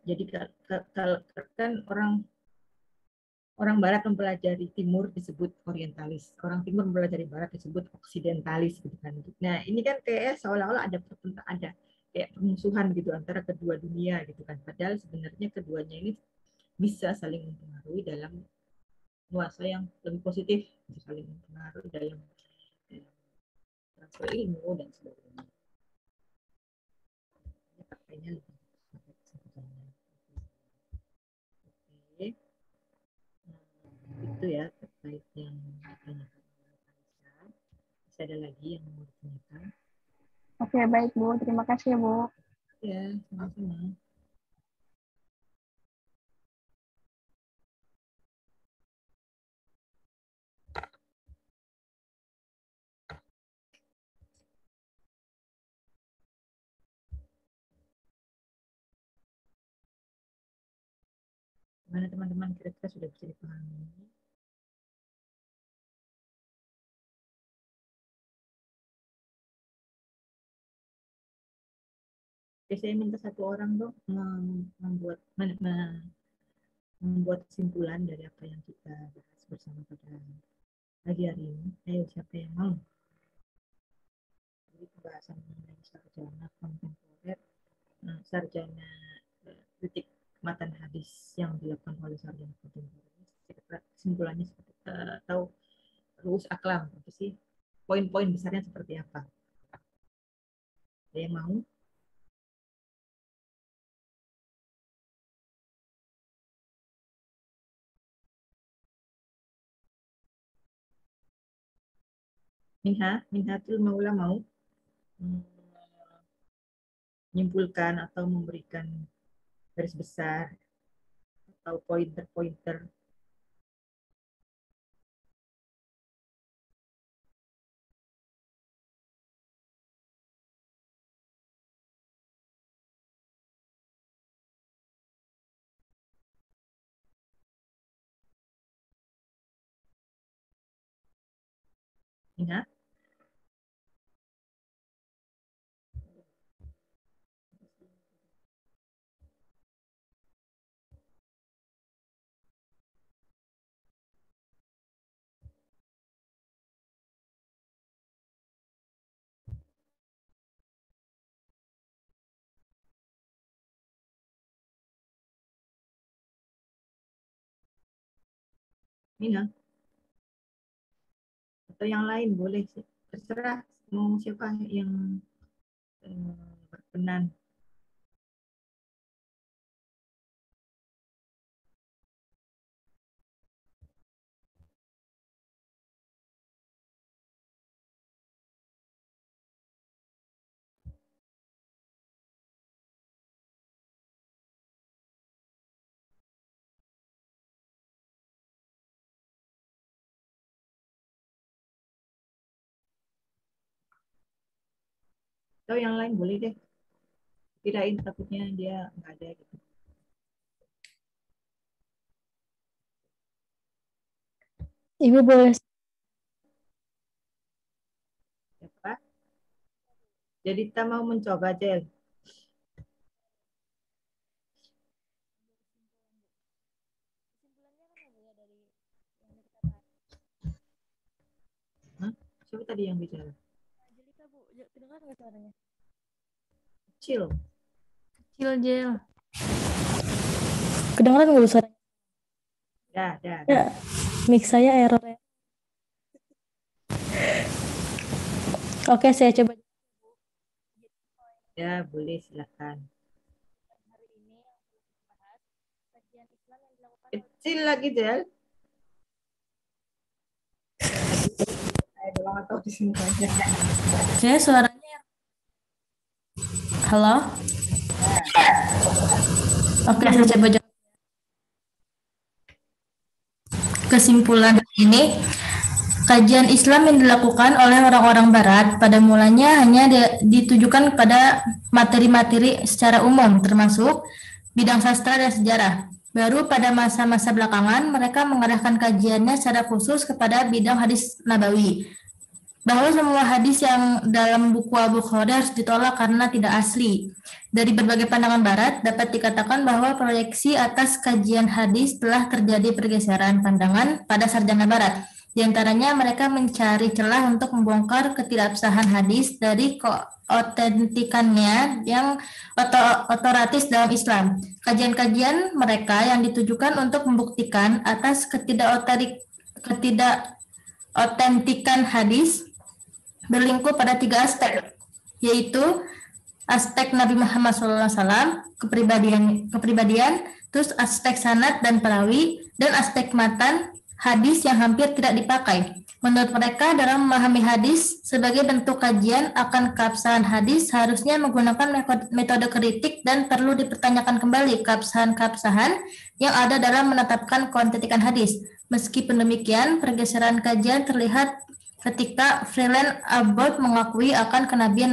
jadi kan orang barat mempelajari timur disebut orientalis, orang timur mempelajari barat disebut oksidentalis gitu kan. Nah ini kan kayak seolah-olah ada kayak permusuhan gitu antara kedua dunia gitu kan, padahal sebenarnya keduanya ini bisa saling mempengaruhi dalam nuansa yang lebih positif, bisa saling mempengaruhi dalam transfer ilmu dan sebagainya. Pakainya lebih oke. Itu ya terkait yang ditanyakan oleh Aisyah. Bisa ada lagi yang mau ditanyakan? Oke, baik Bu. Terima kasih Bu. Ya, sama-sama. Gimana teman-teman, kira-kira sudah bisa dipahami? Oke, saya minta satu orang dong membuat kesimpulan dari apa yang kita bahas bersama pada pagi hari ini. Ayo, siapa yang mau? Jadi pembahasan mengenai sarjana kontemporer, sarjana kritik matan hadis yang dilakukan oleh sarjana kontemporer. Kesimpulannya seperti atau rumus aklam, apa sih? Poin-poin besarnya seperti apa? Ada yang mau? Minhatul Maula mau menyimpulkan atau memberikan garis besar atau pointer-pointer. Minha? Mina. Atau yang lain boleh, terserah mau siapa yang berkenan. Atau yang lain boleh deh. Kirain takutnya dia nggak ada gitu. Ibu boleh. Siapa? Jadi kita mau mencoba, Jel. Hah? Siapa tadi yang bicara? Kedengar nggak suaranya? Kecil. Kecil, Jel. Kedengaran nggak suaranya? Dah. Ya, mic saya error ya. Oke, saya coba. Ya, boleh, silakan. Kecil lagi, Jel. Saya doang atau di sini aja. Oke, suaranya. Halo? Oke, saya coba jawab. Kesimpulan ini, kajian Islam yang dilakukan oleh orang-orang Barat pada mulanya hanya ditujukan kepada materi-materi secara umum, termasuk bidang sastra dan sejarah. Baru pada masa-masa belakangan, mereka mengarahkan kajiannya secara khusus kepada bidang hadis nabawi. Bahwa semua hadis yang dalam buku Al-Bukhari harus ditolak karena tidak asli. Dari berbagai pandangan Barat, dapat dikatakan bahwa proyeksi atas kajian hadis telah terjadi pergeseran pandangan pada sarjana Barat. Di antaranya, mereka mencari celah untuk membongkar ketidakabsahan hadis dari keotentikannya yang otoratis dalam Islam. Kajian-kajian mereka yang ditujukan untuk membuktikan atas ketidakotentikan hadis berlingkup pada 3 aspek, yaitu aspek Nabi Muhammad SAW, kepribadian, terus aspek sanad dan perawi, dan aspek matan hadis yang hampir tidak dipakai. Menurut mereka, dalam memahami hadis sebagai bentuk kajian akan keabsahan hadis harusnya menggunakan metode kritik dan perlu dipertanyakan kembali keabsahan-keabsahan yang ada dalam menetapkan keotentikan hadis. Meskipun demikian, pergeseran kajian terlihat ketika Freeland Abbott mengakui akan kenabian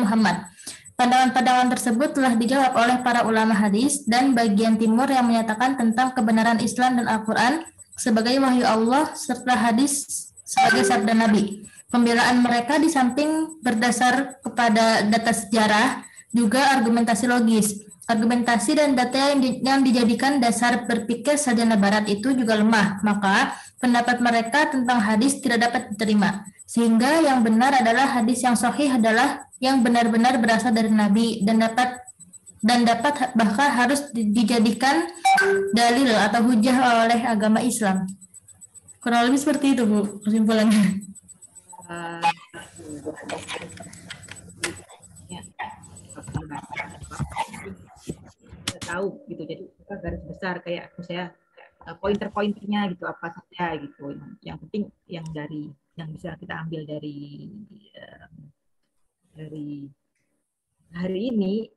Muhammad. Pandangan-pandangan tersebut telah dijawab oleh para ulama hadis dan bagian timur yang menyatakan tentang kebenaran Islam dan Al-Quran sebagai wahyu Allah serta hadis sebagai sabda Nabi. Pembelaan mereka di samping berdasar kepada data sejarah, juga argumentasi logis. Argumentasi dan data yang dijadikan dasar berpikir sarjana Barat itu juga lemah, maka pendapat mereka tentang hadis tidak dapat diterima. Sehingga yang benar adalah hadis yang sahih adalah yang benar-benar berasal dari Nabi dan dapat bahkan harus dijadikan dalil atau hujah oleh agama Islam. Kurang lebih seperti itu, Bu, kesimpulannya. Kita tahu gitu, jadi kita garis besar kayak misalnya pointer-pointernya gitu apa saja gitu. Yang penting yang bisa kita ambil dari hari ini,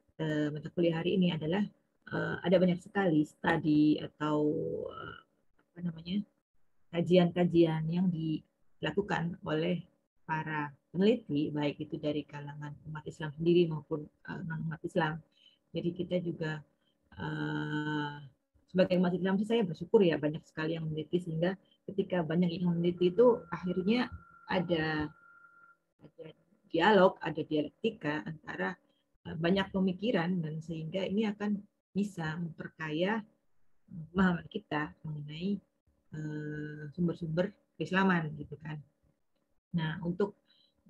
mata kuliah hari ini adalah ada banyak sekali studi atau kajian-kajian yang dilakukan oleh para peneliti, baik itu dari kalangan umat Islam sendiri maupun non-umat Islam. Jadi kita juga sebagai umat Islam sih saya bersyukur ya banyak sekali yang meneliti, sehingga ketika banyak yang meneliti itu akhirnya ada dialog, ada dialektika antara banyak pemikiran, dan sehingga ini akan bisa memperkaya pemahaman kita mengenai sumber-sumber keislaman gitu kan. Nah, untuk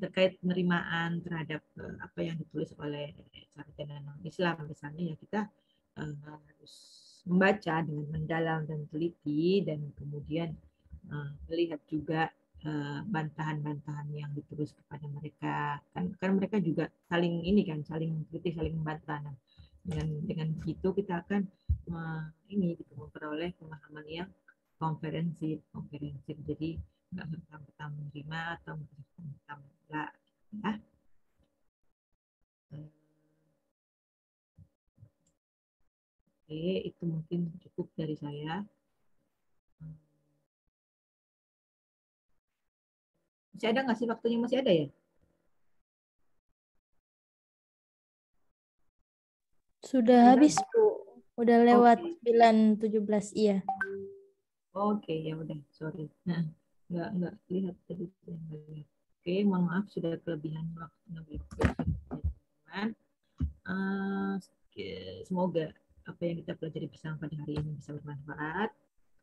terkait penerimaan terhadap apa yang ditulis oleh sarjana Islam misalnya, ya kita harus membaca dengan mendalam dan teliti, dan kemudian melihat juga bantahan-bantahan yang ditulis kepada mereka. Kan mereka juga saling ini kan, saling kritik, saling membantah. Nah, dengan begitu kita akan memperoleh pemahaman yang komprehensif. Jadi nggak serta-merta menerima atau nggak serta-merta menolak. Ya. Oke, itu mungkin cukup dari saya. Masih ada nggak sih waktunya? Masih ada ya? Sudah habis, Bu. Udah lewat 9.17, iya. Oke, ya udah, sorry. Nah, nggak lihat tadi. Oke, mohon maaf sudah kelebihan waktu. Teman-teman. Semoga apa yang kita pelajari bersama pada hari ini bisa bermanfaat.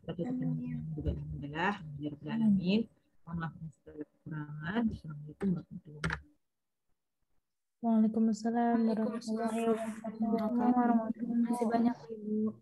Kita tutup dengan juga alhamdulillah, alamin. Mohon maaf segala kekurangan. Assalamualaikum warahmatullahi wabarakatuh. Waalaikumsalam warahmatullahi wabarakatuh. Terima kasih banyak, Ibu.